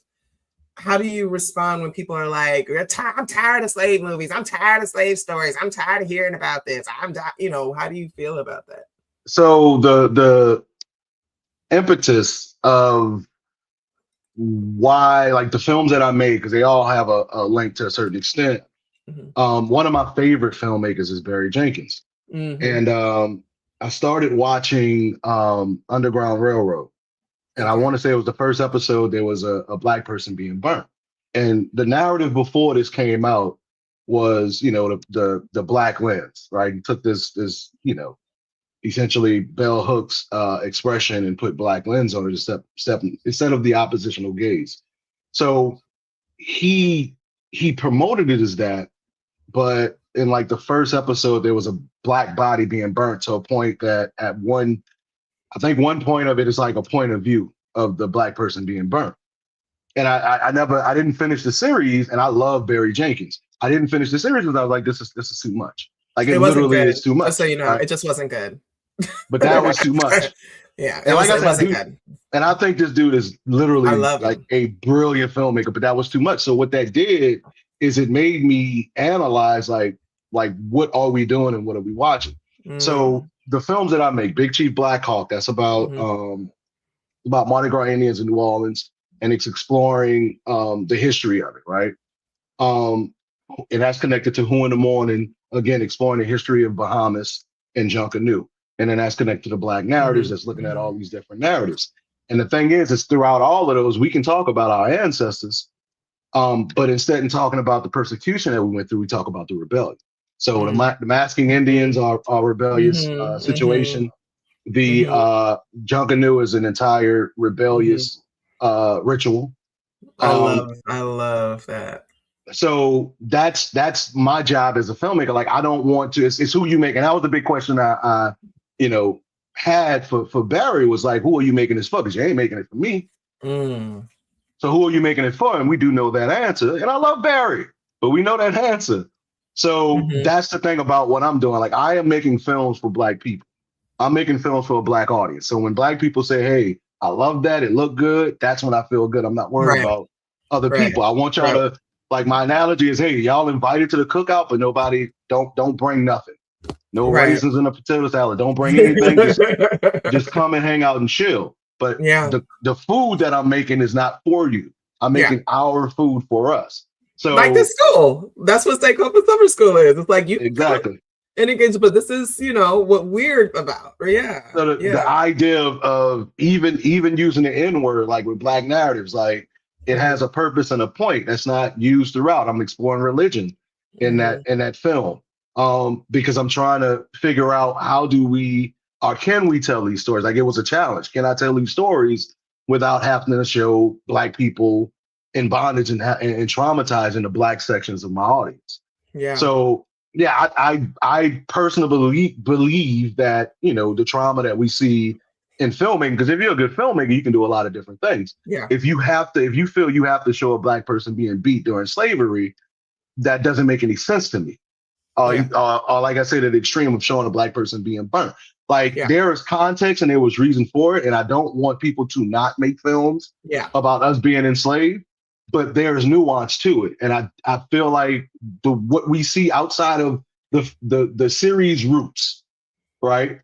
how do you respond when people are like, I'm tired of slave movies, I'm tired of slave stories, I'm tired of hearing about this, how do you feel about that? So the impetus of why, like, the films that I made, because they all have a link to a certain extent. One of my favorite filmmakers is Barry Jenkins. And I started watching Underground Railroad. And I want to say it was the first episode, there was a Black person being burnt. And the narrative before this came out was, the Black lens, right? He took this essentially bell hooks expression and put Black lens on it step instead of the oppositional gaze. So he promoted it as that, but in like the first episode, there was a Black body being burnt to a point that at one point of it is like a point of view of the Black person being burnt. And I didn't finish the series, and I love Barry Jenkins. I didn't finish the series because I was like, this is too much. Like, it literally is too much. Just so you know, right? It just wasn't good. But that was too much. Yeah, it wasn't good. And I think this dude is literally like a brilliant filmmaker, but that was too much. So what that did is it made me analyze like what are we doing and what are we watching? So the films that I make, Big Chief Black Hawk, that's about Mardi Gras Indians in New Orleans, and it's exploring the history of it, right? It has connected to Who in the Morning, again, exploring the history of Bahamas and Junkanoo. And then that's connected to Black narratives, that's looking at all these different narratives. And the thing is throughout all of those, we can talk about our ancestors, but instead of talking about the persecution that we went through, we talk about the rebellion. So the masking Indians are rebellious situation. The Junkanoo is an entire rebellious ritual. I love that. So that's my job as a filmmaker. Like, I don't want to, it's who you make. And that was the big question I had for Barry, was like, who are you making this for? Because you ain't making it for me. So who are you making it for? And we do know that answer. And I love Barry, but we know that answer. So that's the thing about what I'm doing. Like, I am making films for Black people. I'm making films for a Black audience. So when Black people say, hey, I love that, it looked good, that's when I feel good. I'm not worried about other people. I want y'all to, like, my analogy is, hey, y'all invited to the cookout, but nobody, don't bring nothing. No raisins in a potato salad. Don't bring anything. just come and hang out and chill. But the food that I'm making is not for you. I'm making our food for us. So, like this school, that's what State Open Summer School is. It's like you exactly. And engage, but this is, what we're about. So the idea of even using the N-word, like with Black narratives, like it has a purpose and a point that's not used throughout. I'm exploring religion in that film, because I'm trying to figure out how do we or can we tell these stories? Like, it was a challenge. Can I tell these stories without having to show Black people in bondage and traumatizing the Black sections of my audience? Yeah. So yeah, I personally believe that, you know, the trauma that we see in filming, because if you're a good filmmaker, you can do a lot of different things. Yeah. If you feel you have to show a Black person being beat during slavery, that doesn't make any sense to me. Or like I said, at the extreme of showing a Black person being burnt. Like, there is context and there was reason for it, and I don't want people to not make films about us being enslaved, but there's nuance to it. And I feel like what we see outside of the series Roots, right?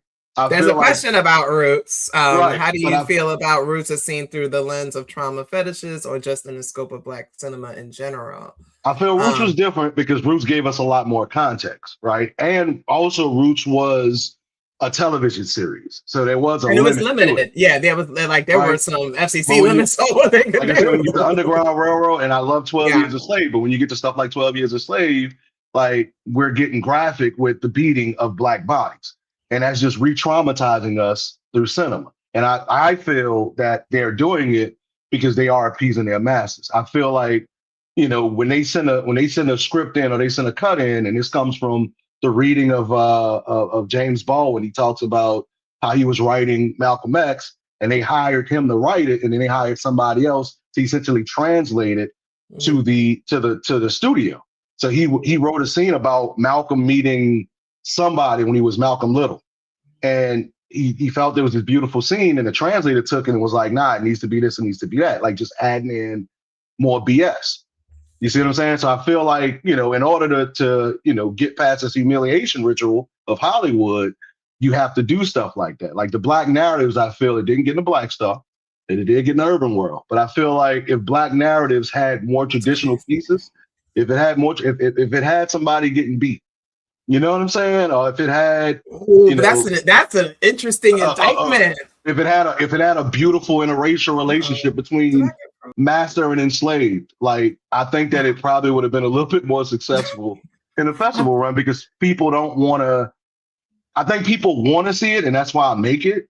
There's a question about Roots. Right, How do you feel about Roots as seen through the lens of trauma fetishes or just in the scope of Black cinema in general? I feel Roots was different because Roots gave us a lot more context, right? And also Roots was a television series, so there was it was limited. Yeah, there was there were some FCC limits on what they could do. I said, when you get the Underground Railroad, and I love 12 Years a Slave, but when you get to stuff like 12 Years a Slave, like, we're getting graphic with the beating of Black bodies, and that's just re-traumatizing us through cinema. And I feel that they're doing it because they are appeasing their masses. I feel like, you know, when they send a script in or they send a cut in, and this comes from the reading of James Baldwin, he talks about how he was writing Malcolm X, and they hired him to write it, and then they hired somebody else to essentially translate it to the studio. So he wrote a scene about Malcolm meeting somebody when he was Malcolm Little, and he felt there was this beautiful scene, and the translator took it and was like, nah, it needs to be this, it needs to be that, like just adding in more BS. You see what I'm saying? So I feel like, you know, in order to you know, get past this humiliation ritual of Hollywood, you have to do stuff like that. Like the Black narratives, I feel it didn't get in the Black stuff, and it did get in the urban world. But I feel like if Black narratives had more traditional pieces, if it had somebody getting beat, you know what I'm saying? Or if it had, that's an interesting indictment. If it had a beautiful interracial relationship between master and enslaved, like, I think that it probably would have been a little bit more successful in the festival run, because people don't want to. I think people want to see it, and that's why I make it.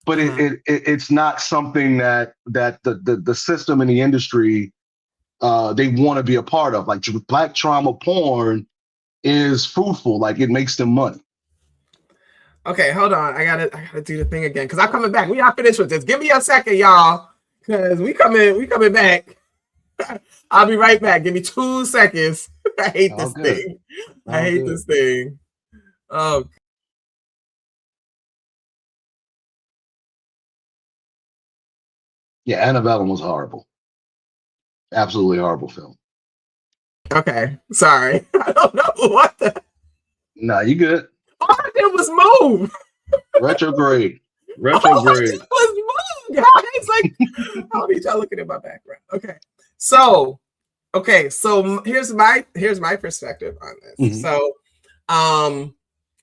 But it's not something that the system and the industry they want to be a part of. Like, Black trauma porn is fruitful, like, it makes them money. Okay, hold on. I gotta do the thing again, because I'm coming back. We not finished with this. Give me a second, y'all, because we coming back. I'll be right back. Give me 2 seconds. I hate this thing. I hate this thing. Oh. Yeah, Annabelle was horrible. Absolutely horrible film. Okay, sorry. I don't know what the. Nah, you good. All I did was move. Retrograde. All I did was move, guys. Like, I need y'all looking at my background. Okay, so here's my perspective on this. So,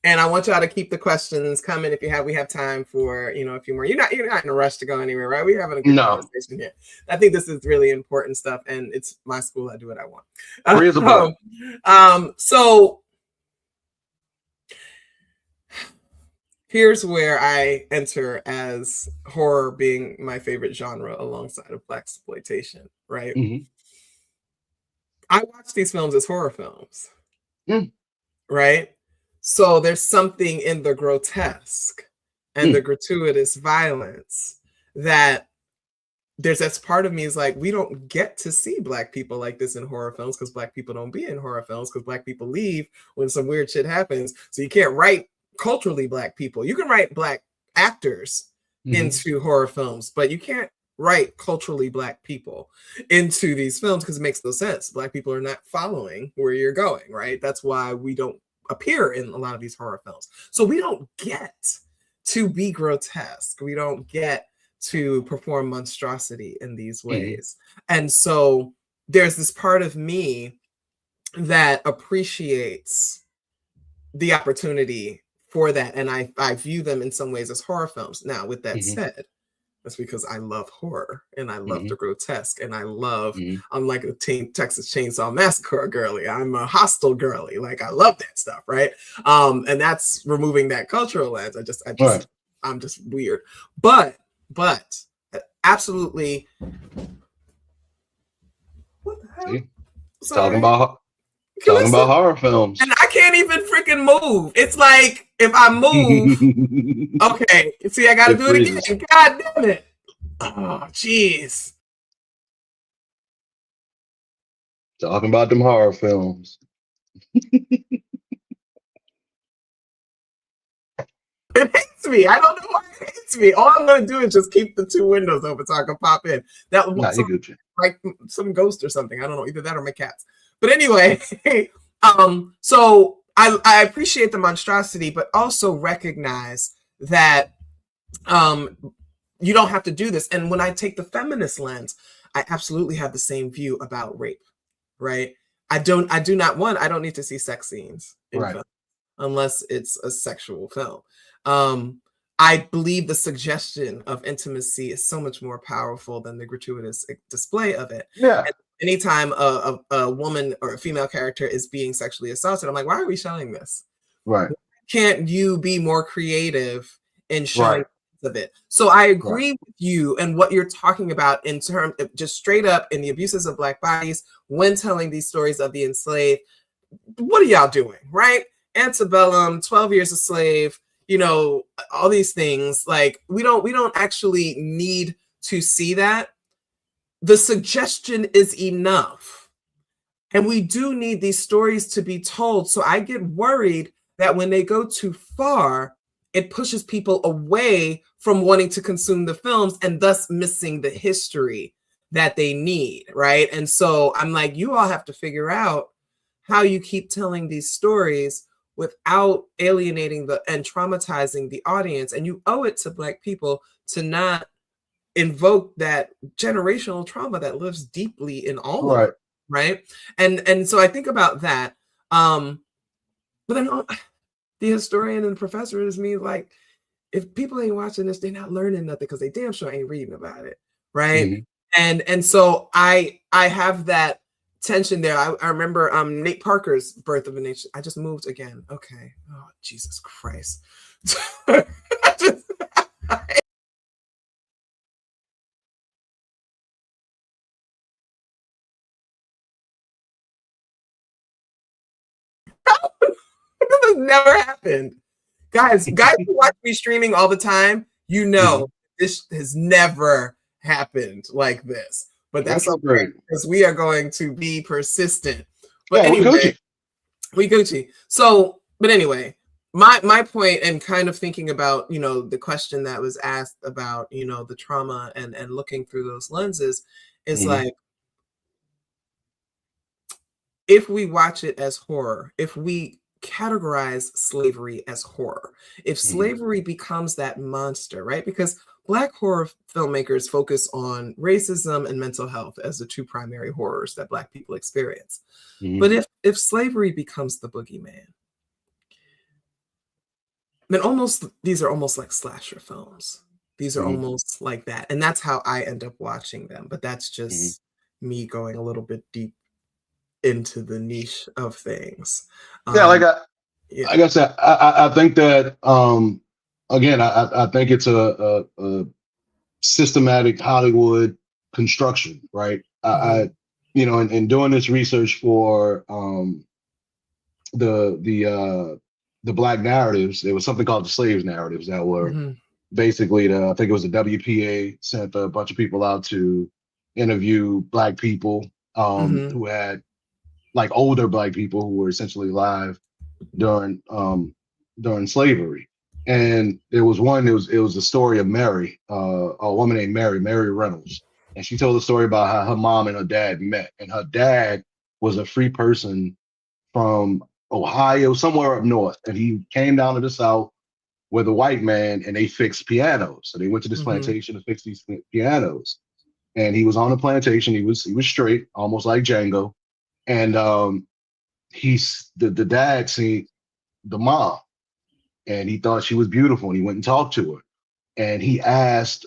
and I want y'all to keep the questions coming. If we have time for, you know, a few more. You're not in a rush to go anywhere, right? We're having a good conversation here. I think this is really important stuff, and it's my school. I do what I want. So here's where I enter as horror being my favorite genre alongside of blaxploitation, right? I watch these films as horror films, right? So there's something in the grotesque and the gratuitous violence that's part of me is like, we don't get to see Black people like this in horror films because Black people don't be in horror films because Black people leave when some weird shit happens. So you can't write culturally Black people. You can write Black actors into horror films, but you can't write culturally Black people into these films because it makes no sense. Black people are not following where you're going, right? That's why we don't appear in a lot of these horror films. So we don't get to be grotesque. We don't get to perform monstrosity in these ways. And so there's this part of me that appreciates the opportunity for that. And I view them in some ways as horror films. Now, with that said, That's because I love horror and I love the grotesque and I love, I'm like a Texas Chainsaw Massacre girly. I'm a Hostel girly. Like I love that stuff, right? And that's removing that cultural lens. I'm just weird. But absolutely. What the hell? Talking about horror films. And I can't even freaking move. It's like if I move, okay. See, I gotta do it again. God damn it. Oh, jeez. Talking about them horror films. It hates me. I don't know why it hates me. All I'm gonna do is just keep the 2 windows open so I can pop in. That was like some ghost or something. I don't know, either that or my cats. But anyway, so I appreciate the monstrosity, but also recognize that you don't have to do this. And when I take the feminist lens, I absolutely have the same view about rape, right? I don't need to see sex scenes in film unless it's a sexual film. I believe the suggestion of intimacy is so much more powerful than the gratuitous display of it. Yeah. And anytime a woman or a female character is being sexually assaulted, I'm like, why are we showing this? Right. Can't you be more creative in showing of it? So I agree with you and what you're talking about in terms of just straight up in the abuses of Black bodies when telling these stories of the enslaved. What are y'all doing, right? Antebellum, 12 Years a Slave, all these things. Like we don't actually need to see that. The suggestion is enough. And we do need these stories to be told. So I get worried that when they go too far, it pushes people away from wanting to consume the films and thus missing the history that they need, right? And so I'm like, you all have to figure out how you keep telling these stories without alienating and traumatizing the audience. And you owe it to Black people to not invoke that generational trauma that lives deeply in all of us, right? And so I think about that. But then the historian and the professor is me, like, if people ain't watching this, they're not learning nothing because they damn sure ain't reading about it, right? And so I have that tension there. I remember Nate Parker's Birth of a Nation. I just moved again. Okay. Oh, Jesus Christ. This has never happened. Guys who watch me streaming all the time, this has never happened like this. But that's okay because we are going to be persistent. But anyway, we Gucci. So, but anyway, my point and kind of thinking about, the question that was asked about, the trauma and looking through those lenses is like, if we watch it as horror, if we categorize slavery as horror, if slavery becomes that monster, right? Because Black horror filmmakers focus on racism and mental health as the 2 primary horrors that Black people experience. But if slavery becomes the boogeyman, then these are almost like slasher films. These are almost like that. And that's how I end up watching them. But that's just me going a little bit deep into the niche of things. Like I said, I think that again, I think it's a systematic Hollywood construction, right? I in doing this research for the Black narratives, there was something called the slaves narratives that were basically I think it was the WPA sent a bunch of people out to interview Black people who had, like, older Black people who were essentially alive during slavery. And there was one, it was the story of Mary, a woman named Mary Reynolds. And she told a story about how her mom and her dad met. And her dad was a free person from Ohio, somewhere up north. And he came down to the South with a white man and they fixed pianos. So they went to this plantation to fix these pianos. And he was on the plantation. He was straight, almost like Django. And the dad seen the mom and he thought she was beautiful and he went and talked to her. And he asked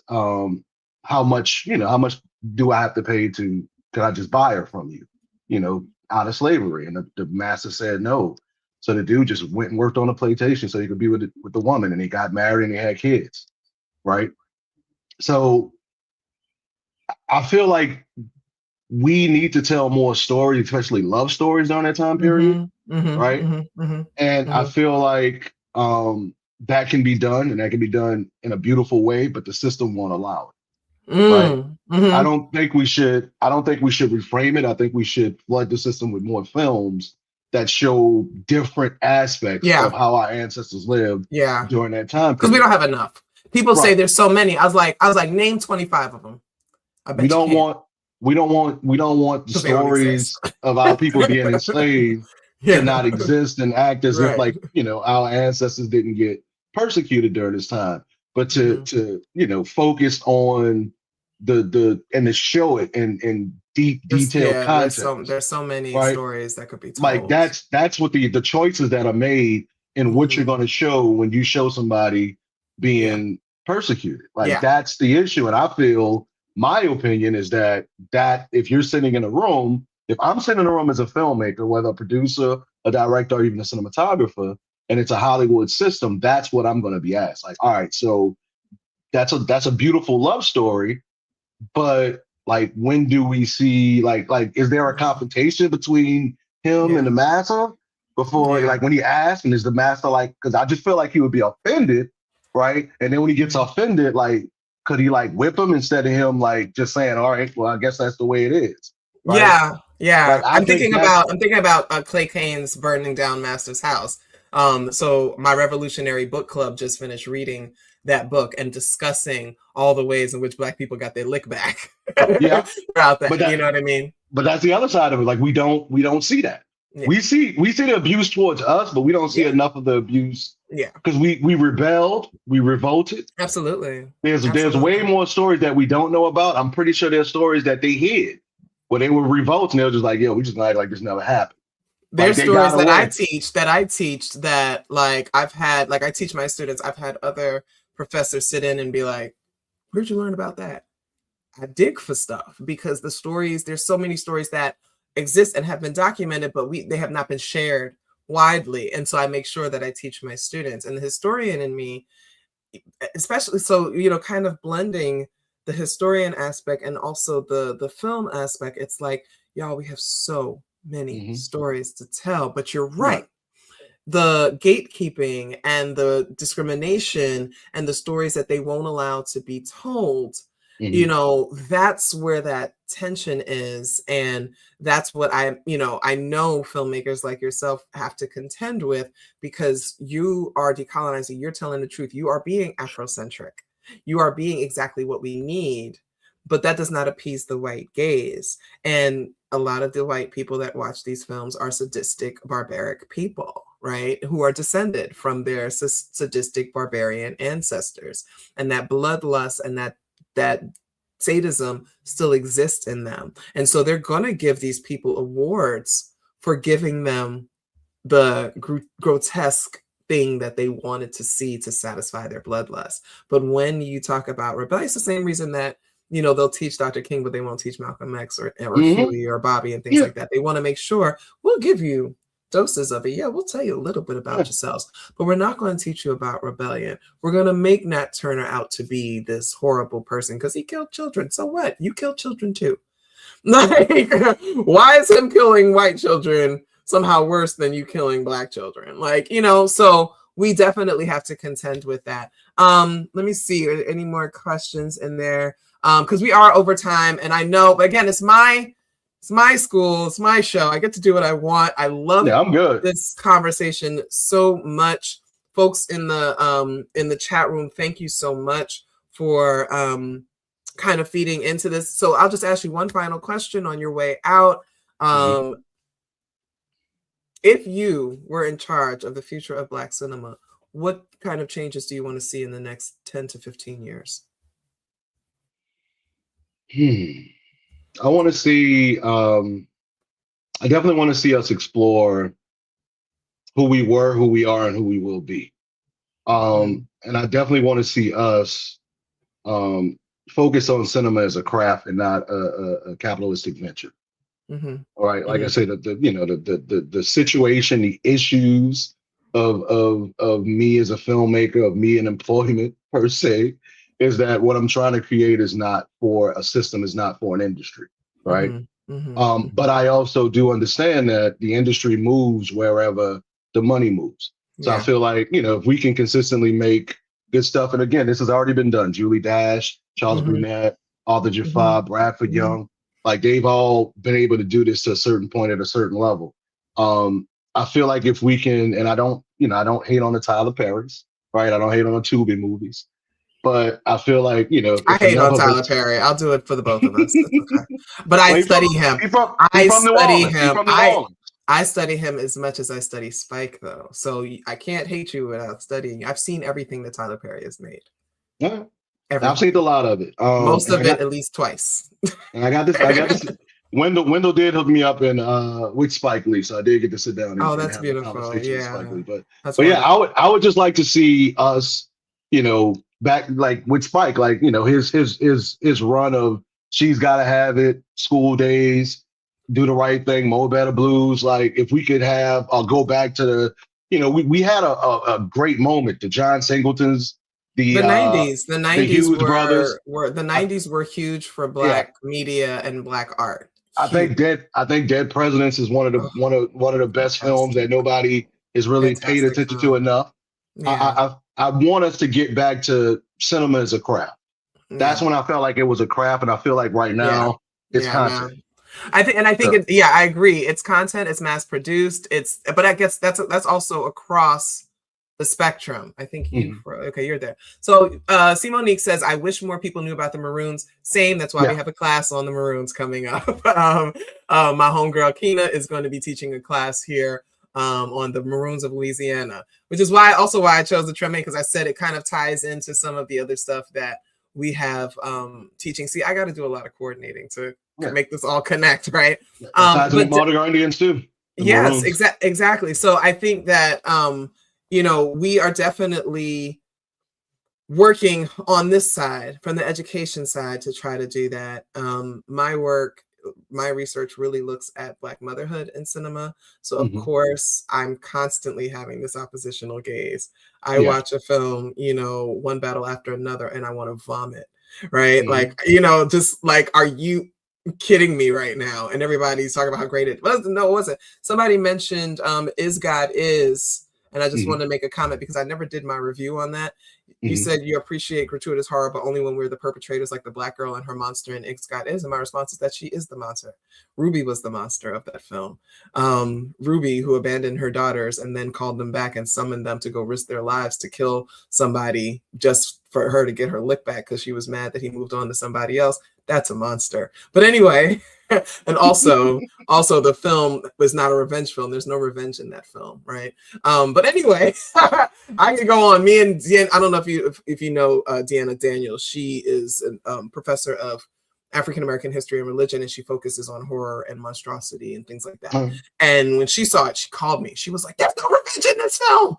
how much, how much do I have to pay to, can I just buy her from you, out of slavery? And the master said no. So the dude just went and worked on a plantation so he could be with the woman, and he got married and he had kids, right? So I feel like we need to tell more stories, especially love stories during that time period, right? And I feel like that can be done, and that can be done in a beautiful way, but the system won't allow it, right? I don't think we should. I don't think we should reframe it. I think we should flood the system with more films that show different aspects of how our ancestors lived during that time period. Because we don't have enough. People say Right. there's so many. I was like, name 25 of them. I bet We don't want the stories of our people being enslaved to not exist and act as if like, our ancestors didn't get persecuted during this time, but to focus on the and to show it in deep detailed context. There's so many right? stories that could be told. Like that's what the choices that are made and what you're going to show when you show somebody being persecuted. Like that's the issue. And I feel, my opinion is that if you're sitting in a room, if I'm sitting in a room as a filmmaker, whether a producer, a director, or even a cinematographer, and it's a Hollywood system, that's what I'm going to be asked. Like, all right, so that's a beautiful love story, but like, when do we see like is there a confrontation between him and the master before like when he asks, and is the master like, because I just feel like he would be offended, right? And then when he gets offended, like, could he like whip him instead of him like just saying, all right, well, I guess that's the way it is. Right? Like, I'm thinking about Clay Kane's burning down Master's house. So my Revolutionary Book Club just finished reading that book and discussing all the ways in which Black people got their lick back. Throughout that, you know what I mean? But that's the other side of it. Like, we don't see that. We see the abuse towards us, but we don't see enough of the abuse. Because we rebelled, we revolted. Absolutely. There's way more stories that we don't know about. I'm pretty sure there's stories that they hid where they were revolting. They were just like, yo, we just gonna act like this never happened. There's stories that I teach that like I've had, like I teach my students, I've had other professors sit in and be like, where'd you learn about that? I dig for stuff because the stories, there's so many stories that exist and have been documented, but they have not been shared widely. And so I make sure that I teach my students, and the historian in me, especially, so, kind of blending the historian aspect and also the film aspect. It's like, y'all, we have so many stories to tell, but you're right. The gatekeeping and the discrimination and the stories that they won't allow to be told, that's where that tension is. And that's what I know filmmakers like yourself have to contend with, because you are decolonizing, you're telling the truth, you are being Afrocentric, you are being exactly what we need, but that does not appease the white gaze. And a lot of the white people that watch these films are sadistic, barbaric people, right? Who are descended from their sadistic, barbarian ancestors. And that bloodlust and that sadism still exists in them. And so they're going to give these people awards for giving them the grotesque thing that they wanted to see to satisfy their bloodlust. But when you talk about rebellion, it's the same reason that they'll teach Dr. King, but they won't teach Malcolm X or Huey or Bobby and things like that. They want to make sure we'll give you doses of it. Yeah, we'll tell you a little bit about yourselves, but we're not going to teach you about rebellion. We're going to make Nat Turner out to be this horrible person because he killed children. So what? You killed children too. Like, why is him killing white children somehow worse than you killing Black children? Like, so we definitely have to contend with that. Let me see, are there any more questions in there? Because we are over time, and I know, but again, it's my school, it's my show. I get to do what I want. I love this conversation so much. Folks in the chat room, thank you so much for kind of feeding into this. So I'll just ask you one final question on your way out. If you were in charge of the future of Black cinema, what kind of changes do you want to see in the next 10 to 15 years? I want to see, I definitely want to see us explore who we were, who we are, and who we will be. And I definitely want to see us focus on cinema as a craft and not a capitalistic venture. All right, like I said, the situation, the issues of me as a filmmaker, of me in employment per se, is that what I'm trying to create is not for a system, is not for an industry, right? But I also do understand that the industry moves wherever the money moves. So I feel like, if we can consistently make good stuff, and again, this has already been done. Julie Dash, Charles Brunette, Arthur Jafar, Bradford Young, like they've all been able to do this to a certain point at a certain level. I feel like if we can, and I don't hate on the Tyler Perrys, right? I don't hate on the Tubi movies, but I feel like, I hate on Tyler Perry. I'll do it for the both of us. It's okay. But I study him. I study him. I study him as much as I study Spike, though. So I can't hate you without studying. I've seen everything that Tyler Perry has made. Yeah. I've seen a lot of it. Most of it at least twice. And I got this. Wendell did hook me up with Spike Lee, so I did get to sit down and that's have beautiful. a conversation with Spike Lee. But yeah, I would just like to see us, back like with Spike, like his run of She's Gotta Have It, School Days, Do the Right Thing, Mo Better Blues. Like if we could have, I'll go back to the, we had a great moment, the John Singletons. The 90s, the 90s were the 90s were huge for Black media and Black art. I think Dead Presidents is one of the best films that nobody is really paid attention to enough. I want us to get back to cinema as a craft. That's when I felt like it was a craft, and I feel like right now it's content. I think I agree. It's content. It's mass produced. But I guess that's also across the spectrum. I think you're there. So Simonique says, I wish more people knew about the Maroons. Same. That's why we have a class on the Maroons coming up. My homegirl Kina is going to be teaching a class here on the Maroons of Louisiana, which is why I chose the Treme, because I said it kind of ties into some of the other stuff that we have teaching. See, I got to do a lot of coordinating to make this all connect, right? But Mardi Gras Indians too. Yes, exactly. So I think that we are definitely working on this side, from the education side, to try to do that. My research really looks at Black motherhood in cinema. So of course, I'm constantly having this oppositional gaze. I watch a film, one battle after another, and I want to vomit, right? Like, just like, are you kidding me right now? And everybody's talking about how great it was. No, it wasn't. Somebody mentioned Is God Is, and I just wanted to make a comment because I never did my review on that. You said you appreciate gratuitous horror, but only when we're the perpetrators, like the Black girl and her monster in Is God Is. And my response is that she is the monster. Ruby was the monster of that film. Ruby, who abandoned her daughters and then called them back and summoned them to go risk their lives to kill somebody just for her to get her lick back because she was mad that he moved on to somebody else. That's a monster. But anyway, and also the film was not a revenge film. There's no revenge in that film, right? But anyway, I could go on. Me and Deanna, I don't know if you know Deanna Daniels. She is a professor of African American history and religion, and she focuses on horror and monstrosity and things like that. And when she saw it, she called me. She was like, "There's no revenge in this film."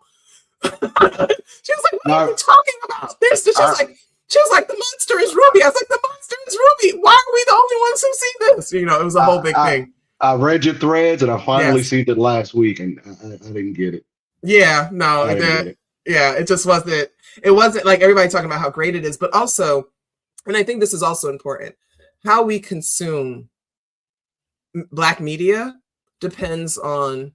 She was like, "What are you talking about?" She was like, "The monster is Ruby." I was like, "The monster is Ruby. Why are we the only ones who see this?" It was a whole big thing. I read your threads, and I finally seen it last week, and I didn't get it. Yeah, no, it just wasn't. It wasn't like everybody talking about how great it is, but also, and I think this is also important, how we consume Black media depends on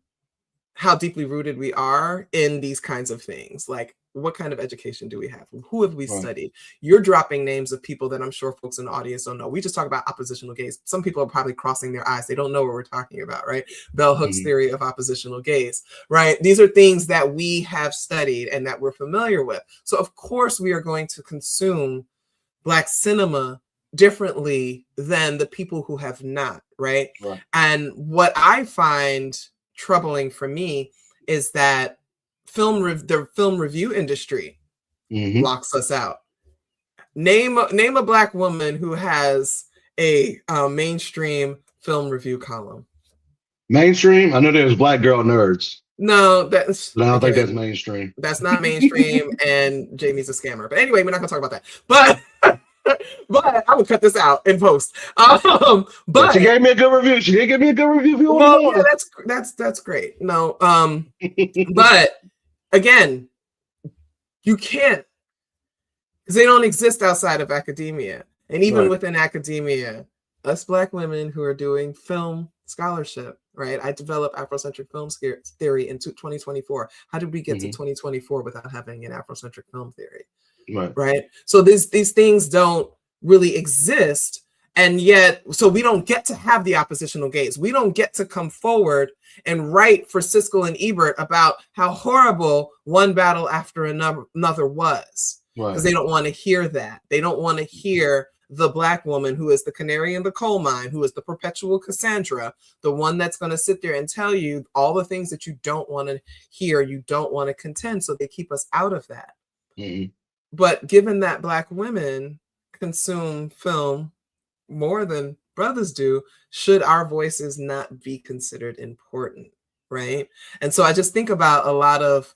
how deeply rooted we are in these kinds of things. Like, what kind of education do we have? Who have we studied? You're dropping names of people that I'm sure folks in the audience don't know. We just talk about oppositional gaze. Some people are probably crossing their eyes. They don't know what we're talking about, right? Bell Hooks' theory of oppositional gaze, right? These are things that we have studied and that we're familiar with. So of course we are going to consume Black cinema differently than the people who have not, right? And what I find troubling for me is that the film review industry locks us out. Name a Black woman who has a mainstream film review column. Mainstream? I know there's Black girl nerds. No, but I don't think that's mainstream. That's not mainstream, and Jamie's a scammer. But anyway, we're not gonna talk about that. But But I would cut this out in post. But she gave me a good review. She did give me a good review. If you want more. Yeah, that's great. No, but again, you can't, because they don't exist outside of academia. And even within academia, us Black women who are doing film scholarship, right? I developed Afrocentric film theory in 2024. How did we get to 2024 without having an Afrocentric film theory? Right. So these things don't really exist. And yet, so we don't get to have the oppositional gaze. We don't get to come forward and write for Siskel and Ebert about how horrible one battle after another was. Because they don't want to hear that. They don't want to hear the Black woman who is the canary in the coal mine, who is the perpetual Cassandra, the one that's going to sit there and tell you all the things that you don't want to hear, you don't want to contend. So they keep us out of that. But given that Black women consume film more than brothers do, should our voices not be considered important, right? And so I just think about a lot of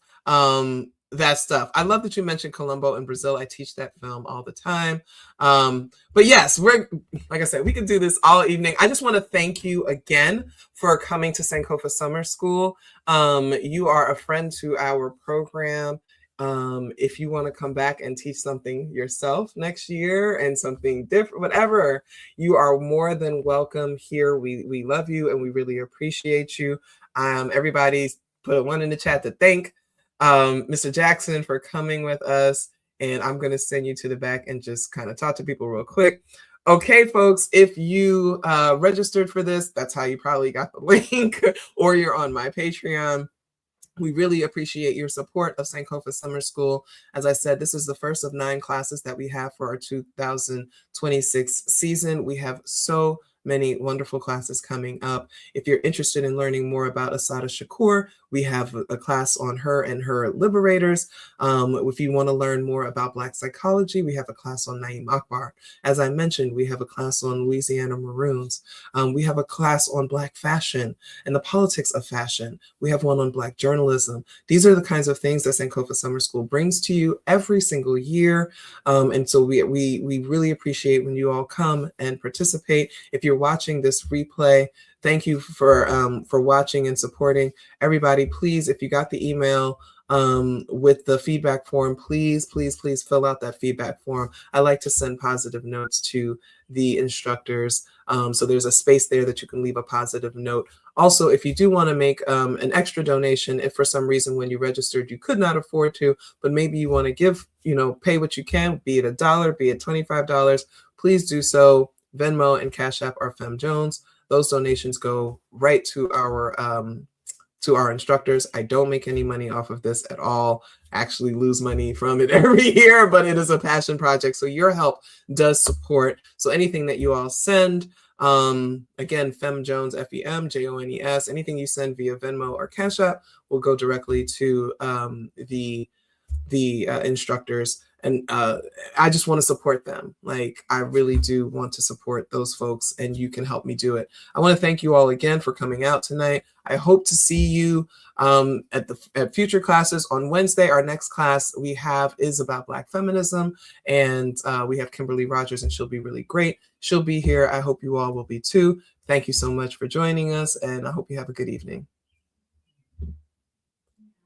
that stuff. I love that you mentioned Colombo in Brazil. I teach that film all the time. But yes, we're, like I said, we could do this all evening. I just want to thank you again for coming to Sankofa Summer School. You are a friend to our program. If you want to come back and teach something yourself next year and something different, whatever, you are more than welcome here. We love you and we really appreciate you. Everybody's put a one in the chat to thank Mr. Jackson for coming with us. And I'm going to send you to the back and just kind of talk to people real quick. Okay, folks, if you registered for this, that's how you probably got the link, or you're on my Patreon. We really appreciate your support of Sankofa Summer School. As I said, this is the first of 9 classes that we have for our 2026 season. We have so many wonderful classes coming up. If you're interested in learning more about Assata Shakur, we have a class on her and her liberators. If you want to learn more about Black psychology, we have a class on Naeem Akbar. As I mentioned, we have a class on Louisiana Maroons. We have a class on Black fashion and the politics of fashion. We have one on Black journalism. These are the kinds of things that Sankofa Summer School brings to you every single year. And so we really appreciate when you all come and participate. If you're watching this replay, thank you for watching and supporting. Everybody, please, if you got the email with the feedback form, please fill out that feedback form. I like to send positive notes to the instructors. So there's a space there that you can leave a positive note. Also, if you do want to make an extra donation, if for some reason when you registered you could not afford to, but maybe you want to give, pay what you can, be it $1, be it $25, please do so. Venmo and Cash App are Fem Jones. Those donations go right to our instructors. I don't make any money off of this at all. I actually lose money from it every year, but it is a passion project. So your help does support. So anything that you all send, again, Fem Jones, FEMJONES, anything you send via Venmo or Cash App will go directly to the instructors. And I just want to support them. Like, I really do want to support those folks, and you can help me do it. I want to thank you all again for coming out tonight. I hope to see you at future classes. On Wednesday, our next class we have is about Black feminism, and we have Kimberly Rogers, and she'll be really great. She'll be here. I hope you all will be too. Thank you so much for joining us, and I hope you have a good evening.